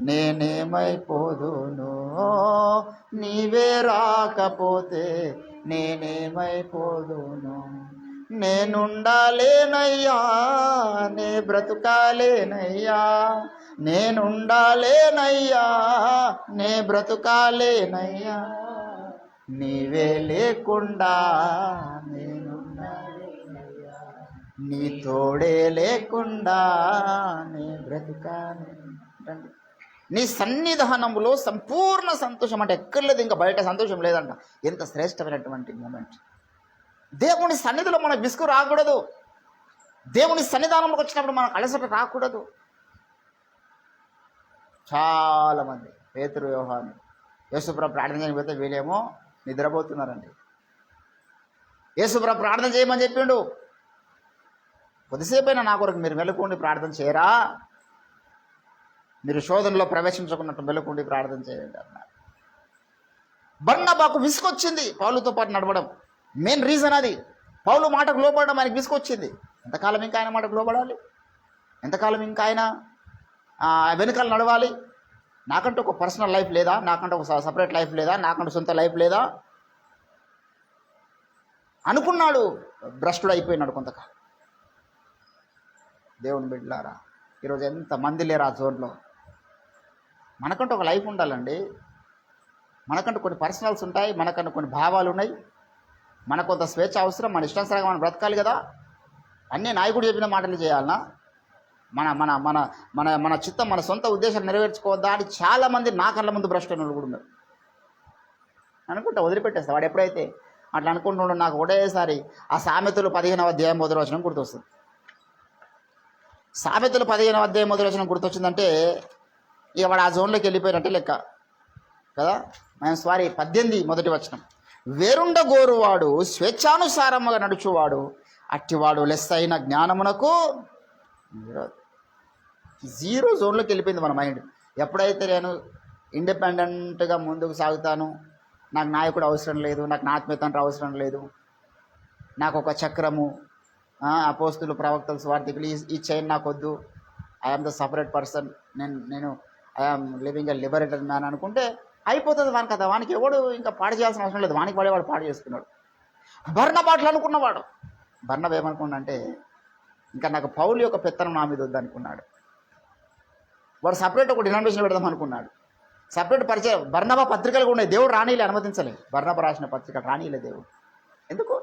నేనేమైపోదును, నీవే రాకపోతే నేనేమైపోదును. నేనుండాలేనయ్యా, నే బ్రతుకాలేనయ్యా, నేనుండాలేనయ్యా, నే బ్రతుకాలేనయ్యా. నీవే లేకుండా నేనుండాలేనయ్యా, నీ తోడే లేకుండా నే బ్రతుకాలే. నీ సన్నిధానములో సంపూర్ణ సంతోషం అంటే ఎక్కర్లేదు, ఇంకా బయట సంతోషం లేదంట. ఎంత శ్రేష్టమైనటువంటి మూమెంట్. దేవుని సన్నిధిలో మనకు విసుగు రాకూడదు. దేవుని సన్నిధానంలోకి వచ్చినప్పుడు మనకు అలసట రాకూడదు. చాలామంది పేతురు, యోహాను, యేసుప్రభు ప్రార్థన చేయకపోతే వీళ్ళేమో నిద్రపోతున్నారండి. యేసుప్రభు ప్రార్థన చేయమని చెప్పిండు, కొద్దిసేపైనా నా కొరకు మీరు మెలకుండి ప్రార్థన చేయరా, మీరు శోధనలో ప్రవేశించుకున్నట్టు మెలకుండి ప్రార్థన చేయండి అన్నారు. బర్నబాకు విసుకొచ్చింది పౌలుతో పాటు నడవడం. మెయిన్ రీజన్ అది. పౌలు మాటకు లోబడడం ఆయనకు విసుకొచ్చింది. ఎంతకాలం ఇంకా ఆయన మాటకు లోబడాలి? ఎంతకాలం ఇంకా ఆయన వెనుకలు నడవాలి? నాకంటూ ఒక పర్సనల్ లైఫ్ లేదా? నాకంటూ ఒక సపరేట్ లైఫ్ లేదా? నాకంటూ సొంత లైఫ్ లేదా అనుకున్నాడు. భ్రష్టుడు అయిపోయినాడు కొంతకాలం. దేవుని బిడ్డలారా, ఈరోజు ఎంతమంది లేరు ఆ జోన్లో. మనకంటూ ఒక లైఫ్ ఉండాలండి. మనకంటూ కొన్ని పర్సనల్స్ ఉంటాయి, మనకంటూ కొన్ని భావాలు ఉన్నాయి, మనకు కొంత స్వేచ్ఛ అవసరం. మన ఇష్టానుసారంగా మనం బ్రతకాలి కదా. అన్నీ నాయకుడు చెప్పిన మాటలు చేయాలన్నా? మన మన మన మన మన చిత్తం, మన సొంత ఉద్దేశాలు నెరవేర్చుకోవద్దా అని చాలామంది నా కళ్ళ ముందు భ్రష్టులు కూడా ఉన్నారు. అనుకుంటా వదిలిపెట్టేస్తా. వాడు ఎప్పుడైతే అట్లా అనుకుంటుండో నాకు ఒకటేసారి ఆ సామెతలు 15వ అధ్యాయం మొదటి వచనం గుర్తొస్తుంది. సామెతలు 15వ అధ్యాయం మొదటి వచనం గుర్తొచ్చిందంటే ఇక వాడు ఆ జోన్లోకి వెళ్ళిపోయినట్టే లెక్క కదా. మేము 18 మొదటి వచనం, వేరుండ గోరువాడు స్వేచ్ఛానుసారముగా నడుచువాడు అట్టివాడు లెస్ అయిన జ్ఞానమునకు జీరో జోన్లోకి వెళ్ళిపోయింది మన మైండ్. ఎప్పుడైతే నేను ఇండిపెండెంట్గా ముందుకు సాగుతాను, నాకు నాయకుడు అవసరం లేదు, నాకు నా ఆత్మీయతండ్రి అవసరం లేదు, నాకు ఒక చక్రము, అపోస్తులు, ప్రవక్తలు, స్వార్థికులు ఈ చైన్ నాకు వద్దు, ఐఆమ్ ద సపరేట్ పర్సన్, నేను ఐఆమ్ లివింగ్ ఎ లిబరేటెడ్ మ్యాన్ అనుకుంటే అయిపోతుంది వాని కదా. వానికి ఎవడు ఇంకా పాడు చేయాల్సిన అవసరం లేదు, వానికి పడేవాడు పాడు చేసుకున్నాడు. బర్నబాట్లు అనుకున్నవాడు, బర్నబా ఏమనుకున్నా అంటే ఇంకా నాకు పౌలు యొక్క పెత్తనం నా మీద వద్దనుకున్నాడు. వాడు సపరేట్ ఒక డినామినేషన్ పెడదాం అనుకున్నాడు. సపరేట్ పరిచయం బర్నబా పత్రికలు కూడా ఉన్నాయి, దేవుడు రానీలే, అనుమతించలే. బర్నబా రాసిన పత్రికలు రానీలే దేవుడు. ఎందుకు?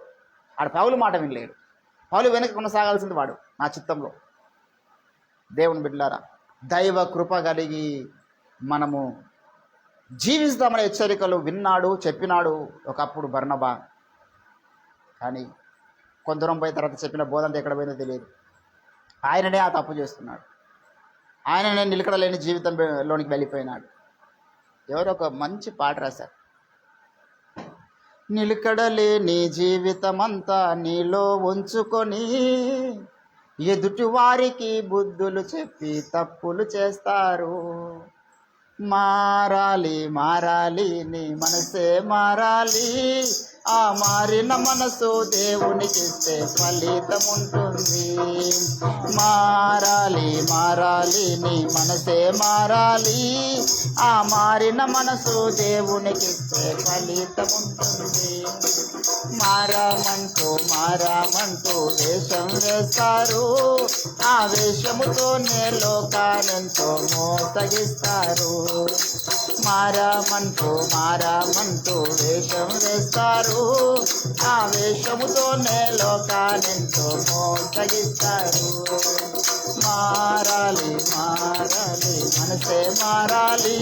ఆడు పౌలు మాట వినలేడు. పౌలు వెనక కొనసాగాల్సింది వాడు నా చిత్తంలో. దేవుని బిడ్డలారా, దైవ కృప కలిగి మనము జీవిస్తామనే హెచ్చరికలు విన్నాడు, చెప్పినాడు ఒకప్పుడు బర్నబా. కానీ కొంత దూరం పోయిన తర్వాత చెప్పిన బోధంతా ఎక్కడ పోయిందో తెలియదు. ఆయననే ఆ తప్పు చేస్తున్నాడు, ఆయననే నిలకడలేని జీవితంలోనికి వెళ్ళిపోయినాడు. ఎవరో ఒక మంచి పాట రాశారు, నిలకడలేని జీవితమంతా నీలో ఉంచుకొని ఎదుటి వారికి బుద్ధులు చెప్పి తప్పులు చేస్తారు. మారాలి మారాలి నీ మనసే మారాలి, ఆ మారిన మనసు దేవునికి ఇస్తే ఫలితం ఉంటుంది. మారాలి మారాలి నీ మనసే మారాలి, ఆ మారిన మనసు దేవునికి ఇస్తే ఫలితం ఉంటుంది. మారామంటూ వేషం వేస్తారు, ఆ వేషముతోనే లోకాలెంతో మోసగిస్తారు. మారామంటూ వేషం వేస్తారు, ఆ వేషముతోనే లోకాలెంతో మోసగిస్తారు. మారాలి మారాలి మనసే మారాలి,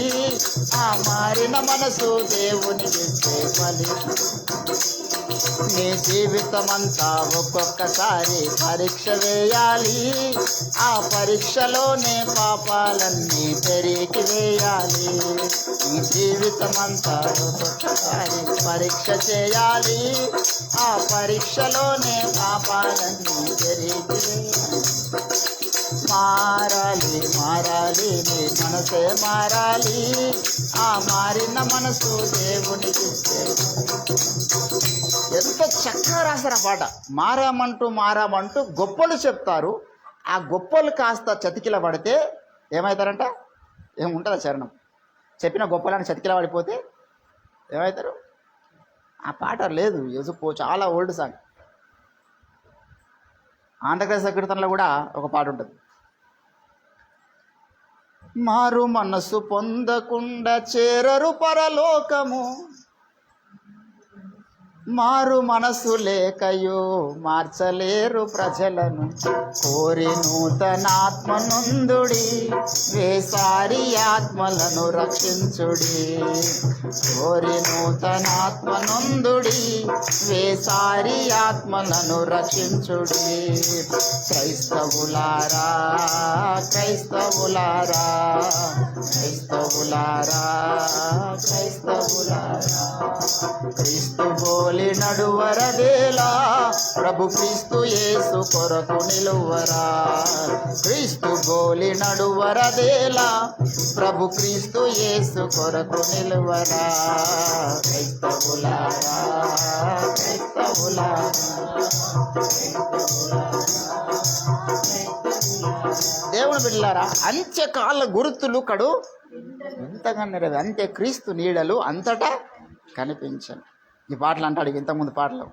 ఆ మారిన మనసు దేవునికి ఇస్తే ఫలితం. నీ జీవితమంతా ఒక్కొక్కసారి పరీక్ష వేయాలి, ఆ పరీక్షలోనే పాపాలన్నీ పెరిగి వేయాలి. నీ జీవితమంతా ఒక్కొక్కసారి పరీక్ష చేయాలి, ఆ పరీక్షలోనే పాపాలన్నీ పెరిగి వేయాలి. మారాలి మారాలి నీ మనసే మారాలి, ఆ మారిన మనసు దేవునికి ఇస్తే. ఎంత చక్కగా రాశారు ఆ పాట. మారామంటూ గొప్పలు చెప్తారు, ఆ గొప్పలు కాస్త చతికిల పడితే ఏమవుతారంట? ఏముంటుందా చరణం? చెప్పిన గొప్పలని చతికిల పడిపోతే ఏమవుతారు? ఆ పాట లేదు, చాలా ఓల్డ్ సాంగ్. ఆంధ్రప్రదేశ్ కీర్తనలో కూడా ఒక పాట ఉంటుంది, మారు మనస్సు పొందకుండా చేరరు పరలోకము, మారు మనసు లేకయో మార్చలేరు ప్రజలను, కోరి నూతనాత్మనందుడి వేసారి ఆత్మలను రక్షించుడి. కోరి నూతనాత్మనందుడి వేసారి ఆత్మలను రక్షించుడి. క్రైస్తవులారా క్రైస్తవులారా క్రైస్తవులారా క్రైస్తవులారా, క్రీస్తు బోలి నడువరదేలా, ప్రభు క్రీస్తు యేసు కొరకు నిలువరా. క్రీస్తు బోలి నడువరదేలా, ప్రభు క్రీస్తు యేసు కొరకు నిలువరా. క్రైస్తవులారా క్రైస్తవులారా. దేవుని బిడ్డలారా, అంత్యకాల గుర్తులు కడు ఎంతగా నెరవే, అంత్య క్రీస్తు నీడలు అంతటా కనిపించను. ఈ పాటలు అంటాడు ఇంతకుముందు పాటలు.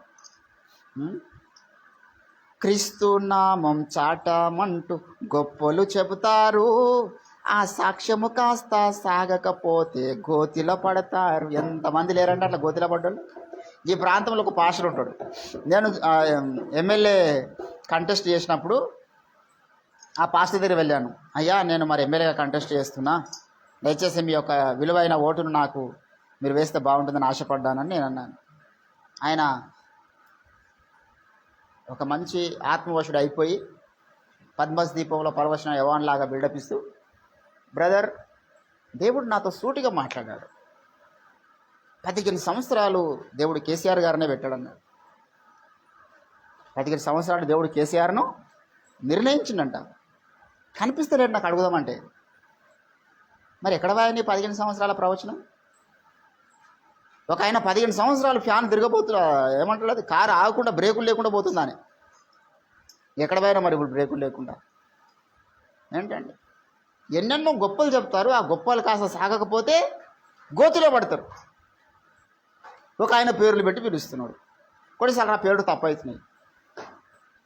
క్రీస్తు నామం చాటమంటూ గొప్పలు చెబుతారు, ఆ సాక్ష్యము కాస్త సాగకపోతే గోతిలో పడతారు. ఎంతమంది లేరంటే అట్లా గోతిలో పడ్డాడు. ఈ ప్రాంతంలో ఒక పాస్టర్ ఉంటాడు. నేను ఎమ్మెల్యే కంటెస్ట్ చేసినప్పుడు ఆ పాస్టర్ దగ్గర వెళ్ళాను. అయ్యా, నేను మరి ఎమ్మెల్యేగా కంటెస్ట్ చేస్తున్నా, దయచేసి మీ యొక్క విలువైన ఓటును నాకు మీరు వేస్తే బాగుంటుందని ఆశపడ్డానని నేను అన్నాను. ఆయన ఒక మంచి ఆత్మవశుడు అయిపోయి పద్మస్ దీపంలో పరవశన యవాన్ లాగా బిల్డప్ ఇస్తూ, బ్రదర్, దేవుడు నాతో సూటిగా మాట్లాడాడు. 15 సంవత్సరాలు దేవుడు కేసీఆర్ గారినే పెట్టాడన్నాడు. 15 సంవత్సరాలు దేవుడు కేసీఆర్ను నిర్ణయించిండంట. కనిపిస్తలేడు నాకు అడుగుదామంటే. మరి ఎక్కడ వాయని 15 సంవత్సరాల ప్రవచనం? ఒక ఆయన 15 సంవత్సరాలు ఫ్యాన్ తిరగబోతున్నా ఏమంటాడు, అది కారు ఆగకుండా బ్రేకులు లేకుండా పోతుందని. ఎక్కడ పోయినా మరి ఇప్పుడు బ్రేకులు లేకుండా ఏంటండి? ఎన్నెన్నో గొప్పలు చెప్తారు, ఆ గొప్పలు కాస్త సాగకపోతే గోతిలో పడతారు. ఒక ఆయన పేర్లు పెట్టి పిలుస్తున్నాడు. కొన్నిసార్లు నా పేరు తప్పు అవుతున్నాయి.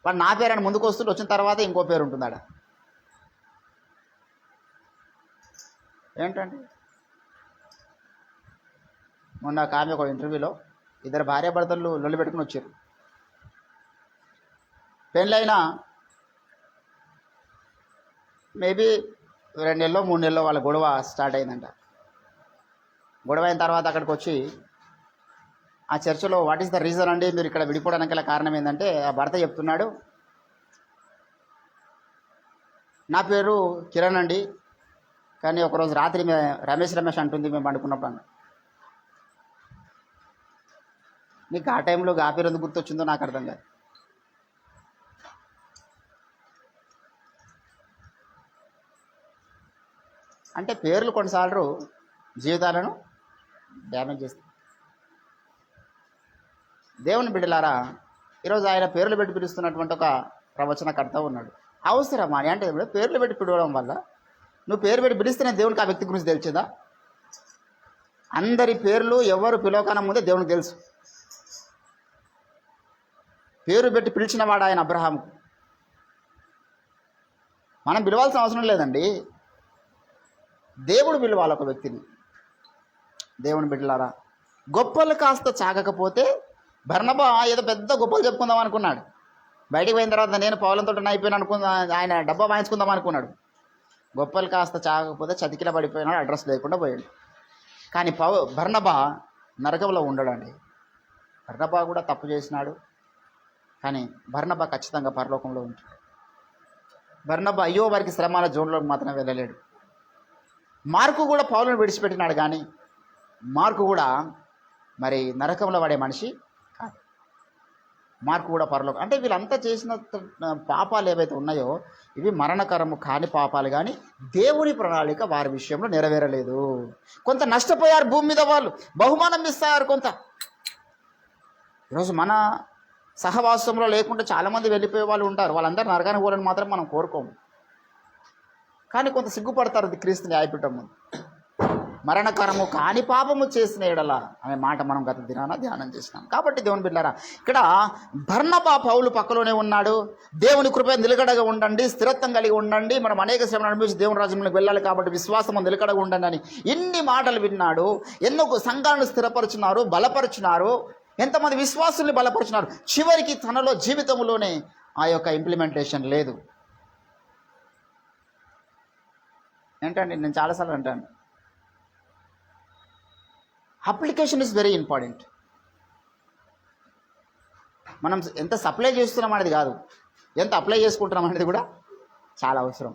వాడు నా పేరు అని ముందుకు వస్తుంటే వచ్చిన తర్వాత ఇంకో పేరు ఉంటుందాడ. ఏంటండి? మొన్న ఒక ఆమె ఒక ఇంటర్వ్యూలో ఇద్దరు భార్యాభర్తలు లొల్లి పెట్టుకుని వచ్చారు. పెళ్ళైనా మేబీ 2 నెలలో 3 నెలలో వాళ్ళ గొడవ స్టార్ట్ అయిందంట. గొడవ అయిన తర్వాత అక్కడికి వచ్చి ఆ చర్చలో వాట్ ఈస్ ద రీజన్ అండి మీరు ఇక్కడ విడిపోవడానికి గల కారణం ఏంటంటే, ఆ భర్త చెప్తున్నాడు, నా పేరు కిరణ్ అండి, కానీ ఒకరోజు రాత్రి రమేష్ అంటుంది మేము పండుకున్నప్పుడు. నీకు ఆ టైంలో ఆ పేరు ఎందుకు గుర్తొచ్చిందో నాకు అర్థం కాదు. అంటే పేర్లు కొన్నిసార్లు జీవితాలను డ్యామేజ్ చేస్తాయి. దేవుని బిడ్డలారా, ఈరోజు ఆయన పేర్లు పెట్టి పిలుస్తున్నటువంటి ఒక ప్రవచనకర్త ఉన్నాడు. అవసరమా అని అంటే పేర్లు పెట్టి పిలవడం వల్ల నువ్వు పేరు పెట్టి పిలిస్తేనే దేవునికి ఆ వ్యక్తి గురించి తెలిసిందా? అందరి పేర్లు ఎవరు పిలవకన్నా ముందే దేవునికి తెలుసు. పేరు పెట్టి పిలిచిన వాడు ఆయన అబ్రహాముకు. మనం పిలవాల్సిన అవసరం లేదండి, దేవుడు పిలవాలి ఒక వ్యక్తిని. దేవుని బిడ్డలారా, గొప్పలు కాస్త చాగకపోతే బర్నబా ఏదో పెద్ద గొప్పలు చెప్పుకుందాం అనుకున్నాడు. బయటికి పోయిన తర్వాత నేను పౌలంతో అయిపోయిన అనుకున్నా, ఆయన డబ్బా వాయించుకుందాం అనుకున్నాడు. గొప్పలు కాస్త చాగకపోతే చతికిల పడిపోయినాడు, అడ్రస్ లేకుండా పోయాడు. కానీ బర్నబా నరకంలో ఉండడండి. బర్నబా కూడా తప్పు చేసినాడు, కానీ బర్నబా ఖచ్చితంగా పరలోకంలో ఉంటాడు. బర్నబా అయ్యో వారికి శ్రమాల జోన్లోకి మాత్రం వెళ్ళలేడు. మార్కు కూడా పౌలును విడిచిపెట్టినాడు, కానీ మార్కు కూడా మరి నరకంలో పడే మనిషి కాదు. మార్కు కూడా పరలోకం. అంటే వీళ్ళంతా చేసిన పాపాలు ఏవైతే ఉన్నాయో ఇవి మరణకరము కాని పాపాలు, కానీ దేవుని ప్రణాళిక వారి విషయంలో నెరవేరలేదు. కొంత నష్టపోయారు భూమి మీద, వాళ్ళు బహుమానం ఇస్తారు కొంత. ఈరోజు మన సహవాసంలో లేకుండా చాలామంది వెళ్ళిపోయే వాళ్ళు ఉంటారు. వాళ్ళందరూ నరకానికి పోవాలని మాత్రం మనం కోరుకోము, కానీ కొంత సిగ్గుపడతారు. అది క్రీస్తు న్యాయపీఠం ముందు. మరణకరము కాని పాపము చేసిన ఎడల అనే మాట మనం గత దినాన ధ్యానం చేసినాం. కాబట్టి దేవుని బిడ్డలారా, ఇక్కడ బర్నబా పౌలు పక్కలోనే ఉన్నాడు. దేవుని కృప నిలకడగా ఉండండి, స్థిరత్వం కలిగి ఉండండి, మనం అనేక శ్రమను అనుభవించి దేవుని రాజ్యంలోకి వెళ్ళాలి, కాబట్టి విశ్వాసం నిలకడగా ఉండండి అని ఇన్ని మాటలు విన్నాడు. ఎన్నో సంఘాలను స్థిరపరుచున్నారు, బలపరుచున్నారు, ఎంతమంది విశ్వాసుల్ని బలపరుచున్నారు. చివరికి తనలో జీవితంలోనే ఆ యొక్క ఇంప్లిమెంటేషన్ లేదు. ఏంటండి, నేను చాలాసార్లు అంటాను, అప్లికేషన్ ఇస్ వెరీ ఇంపార్టెంట్. మనం ఎంత సప్లై చేస్తున్నాం అనేది కాదు, ఎంత అప్లై చేసుకుంటున్నాం అనేది కూడా చాలా అవసరం.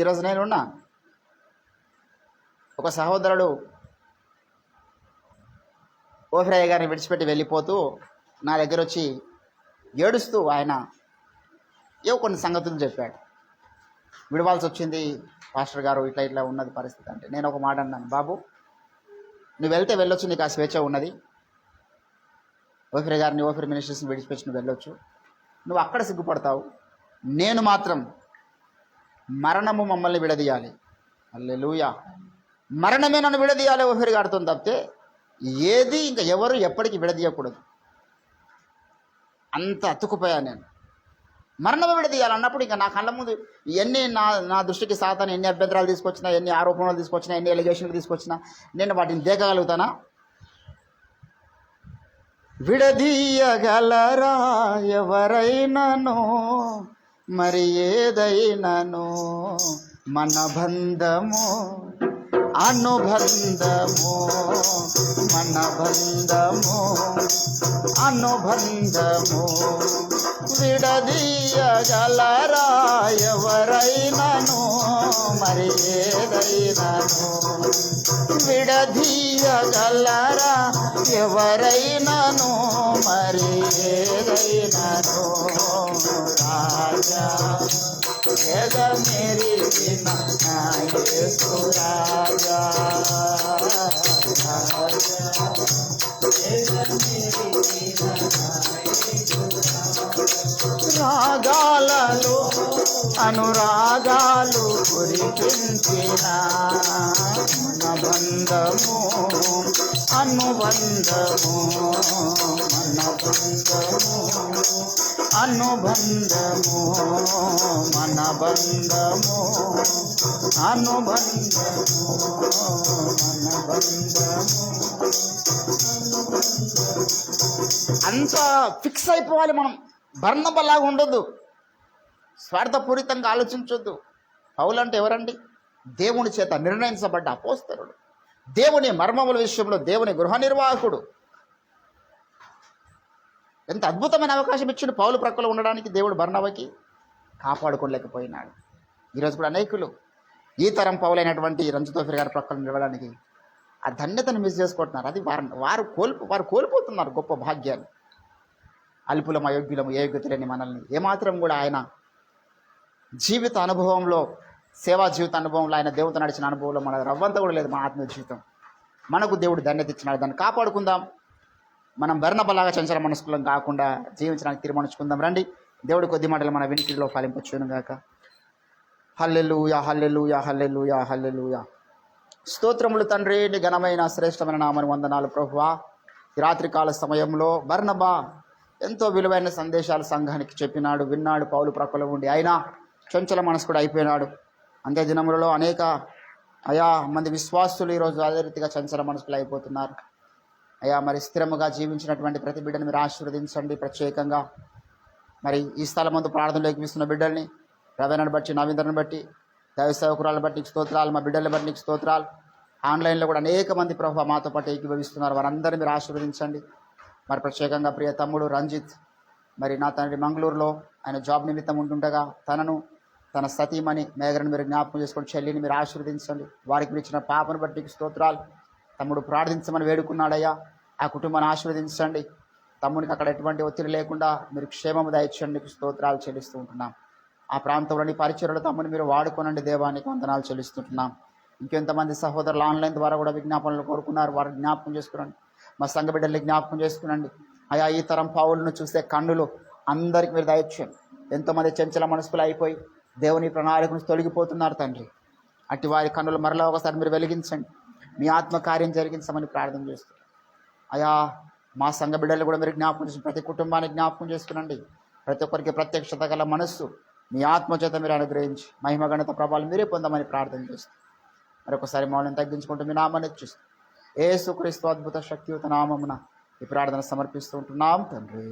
ఈరోజు నేనున్నా ఒక సహోదరుడు ఓఫ్రయ్య గారిని విడిచిపెట్టి వెళ్ళిపోతూ నా దగ్గర వచ్చి ఏడుస్తూ ఆయన ఏవో కొన్ని సంగతులు చెప్పాడు. విడవాల్సి వచ్చింది పాస్టర్ గారు, ఇట్లా ఇట్లా ఉన్నది పరిస్థితి అంటే నేను ఒక మాట అన్నాను, బాబు నువ్వు వెళ్తే వెళ్ళొచ్చు, నీకు ఆ స్వేచ్ఛ ఉన్నది. ఓఫ్రే గారిని, ఓఫ్రే మినిస్ట్రీస్ని విడిచిపెట్టి నువ్వు వెళ్ళొచ్చు, నువ్వు అక్కడ సిగ్గుపడతావు. నేను మాత్రం మరణము మమ్మల్ని విడదీయాలి. హల్లెలూయా. మరణమే నన్ను విడదీయాలి ఓఫ్రే గారితో తప్పితే ఏది ఇంకా ఎవరు ఎప్పటికీ విడదీయకూడదు. అంత అతుకుపోయా నేను. మరణం విడదీయాలన్నప్పుడు ఇంకా నా కళ్ళ ముందు ఎన్ని నా దృష్టికి సాతాను ఎన్ని అభ్యంతరాలు తీసుకొచ్చినా, ఎన్ని ఆరోపణలు తీసుకొచ్చినా, ఎన్ని ఎలిగేషన్లు తీసుకొచ్చినా నేను వాటిని దేకగలుగుతానా? విడదీయగలరా ఎవరైనాను మరి ఏదైనాను మన బంధము అనుబంధము, మన బంధము అనుబంధము. విడదీయగలరా ఎవరైనాను మరి ఏదైనాను, విడదీయగలరా ఎవరైనాను మరి ఏదైనాను. రాజా ఎదమెరిగిన నా యేసు రాజా, రాగాలలో అనురాగాలు కురిపించిన మన బంధము అనుబంధము, మన బంధము అనుబంధము, మన బంధము అనుబంధము, మన బంధము. అంత ఫిక్స్ అయిపోవాలి మనం. బర్నబలాగా ఉండొద్దు, స్వార్థపూరితంగా ఆలోచించొద్దు. పౌలు అంటే ఎవరండి? దేవుని చేత నిర్ణయించబడ్డ అపోస్తలుడు, దేవుని మర్మముల విషయంలో దేవుని గృహ నిర్వాహకుడు. ఎంత అద్భుతమైన అవకాశం ఇచ్చిండు పౌలు ప్రక్కలో ఉండడానికి. దేవుడు బర్నబాకి కాపాడుకోలేకపోయినాడు. ఈరోజు కూడా అనేకులు ఈ తరం పౌలైనటువంటి రంజితోఫిర్ గారి ప్రక్కన నిలవడానికి ఆ ధన్యతను మిస్ చేసుకుంటున్నారు. అది వారు కోల్పోతున్నారు గొప్ప భాగ్యాన్ని. అల్పులం అయోగ్యులము ఏ యోగ్యత లేని మనల్ని ఏమాత్రం కూడా ఆయన జీవిత అనుభవంలో, సేవా జీవిత అనుభవంలో, ఆయన దేవుతో నడిచిన అనుభవంలో మన రవ్వంతా కూడా లేదు. మన ఆత్మీయ జీవితం మనకు దేవుడు ధన్యత ఇచ్చినాడు. దాన్ని కాపాడుకుందాం. మనం బర్నబాలాగా చంచల మనస్కులం కాకుండా జీవించడానికి తీర్మానించుకుందాం. రండి, దేవుడి కొద్ది మాటలు మన వినికిడిలో ఫలింపచ్చును గాక. హల్లెలూయా, హల్లెలూయా, హల్లెలూయా, హల్లెలూయా. స్తోత్రములు తండ్రి, నీ ఘనమైన శ్రేష్టమైన నామని వందనాలు ప్రభువా. ఈ రాత్రికాల సమయంలో బర్నబా ఎంతో విలువైన సందేశాలు సంఘానికి చెప్పినాడు, విన్నాడు. పౌలు ప్రక్కలో ఉండి అయినా చంచల మనస్కుడు అయిపోయినాడు. అంత్య దినములలో అనేక మంది విశ్వాసులు ఈరోజు అదే రీతిగా చంచల మనస్కులు అయిపోతున్నారు. మరి స్థిరముగా జీవించినటువంటి ప్రతి బిడ్డని మీరు ఆశీర్వదించండి. ప్రత్యేకంగా మరి ఈ స్థలం ముందు ప్రార్థనలు ఎక్కిస్తున్న బిడ్డల్ని, రవీణను బట్టి, నవీంద్రను బట్టి, దైవ సేవకురాలను బట్టి నీకు స్తోత్రాలు, మా బిడ్డలను బట్టి నీకు స్తోత్రాలు. ఆన్లైన్లో కూడా అనేక మంది ప్రభు మాతో పాటు ఏకీభవిస్తున్నారు. వారందరినీ మీరు ఆశీర్వదించండి. మరి ప్రత్యేకంగా ప్రియ తమ్ముడు రంజిత్, మరి నా తండ్రి మంగళూరులో ఆయన జాబ్ నిమిత్తం ఉంటుండగా తనను, తన సతీమణి మేఘరను మీరు జ్ఞాపకం చేసుకొని చెల్లిని మీరు ఆశీర్వదించండి. వారికి మీరు ఇచ్చిన పాపను బట్టి నీకు స్తోత్రాలు. తమ్ముడు ప్రార్థించమని వేడుకున్నాడయ్యా, ఆ కుటుంబాన్ని ఆశీర్వదించండి. తమ్మునికి అక్కడ ఎటువంటి ఒత్తిడి లేకుండా మీరు క్షేమము దయచేయండి. నీకు స్తోత్రాలు చెల్లిస్తూ ఉంటున్నాం. ఆ ప్రాంతంలోని పరిచర్యలు తమ్ముని మీరు వాడుకోనండి. దేవానికి వందనాలు చెల్లిస్తుంటున్నాం. ఇంకెంతమంది సహోదరులు ఆన్లైన్ ద్వారా కూడా విజ్ఞాపనలు కోరుకున్నారు, వారిని జ్ఞాపకం చేసుకునండి. మా సంఘ బిడ్డల్ని జ్ఞాపకం చేసుకునండి. ఈ తరం పౌలను చూసే కన్నులు అందరికి మీరు దయచేయండి. ఎంతోమంది చంచల మనస్కులు అయిపోయి దేవుని ప్రణాళికను తొలగిపోతున్నారు తండ్రి. అట్టి వారి కన్నులు మరలా ఒకసారి మీరు వెలిగించండి. మీ ఆత్మకార్యం జరిగించమని ప్రార్థన చేస్తున్నాం. మా సంఘ బిడ్డలు కూడా మీరు జ్ఞాపకం చేసి ప్రతి కుటుంబాన్ని జ్ఞాపకం చేసుకునండి. ప్రతి ఒక్కరికి ప్రత్యక్షత గల మనస్సు మీ ఆత్మచేత మీరు అనుగ్రహించి మహిమ గణిత ప్రభావాలు మీరే పొందమని ప్రార్థన చేస్తాం. మరొకసారి మౌనం తగ్గించుకుంటూ మీ నామాన్ని చూస్తాం. యేసుక్రీస్తు అద్భుత శక్తియుత నామమున ఈ ప్రార్థన సమర్పిస్తూ ఉంటున్నాం తండ్రి.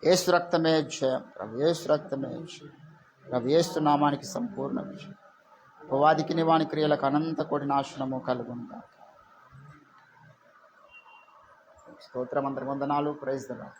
యేసు రక్తమే జయం, ప్రభు యేసు రక్తమే జయం, ప్రభు యేసు నామానికి సంపూర్ణ విజయం. ఉపవాదికి నివాని క్రియలకు అనంత కోటి నాశనము కలుగునుగా. స్తోత్రం, అందరి వందనాలు. Praise the lord.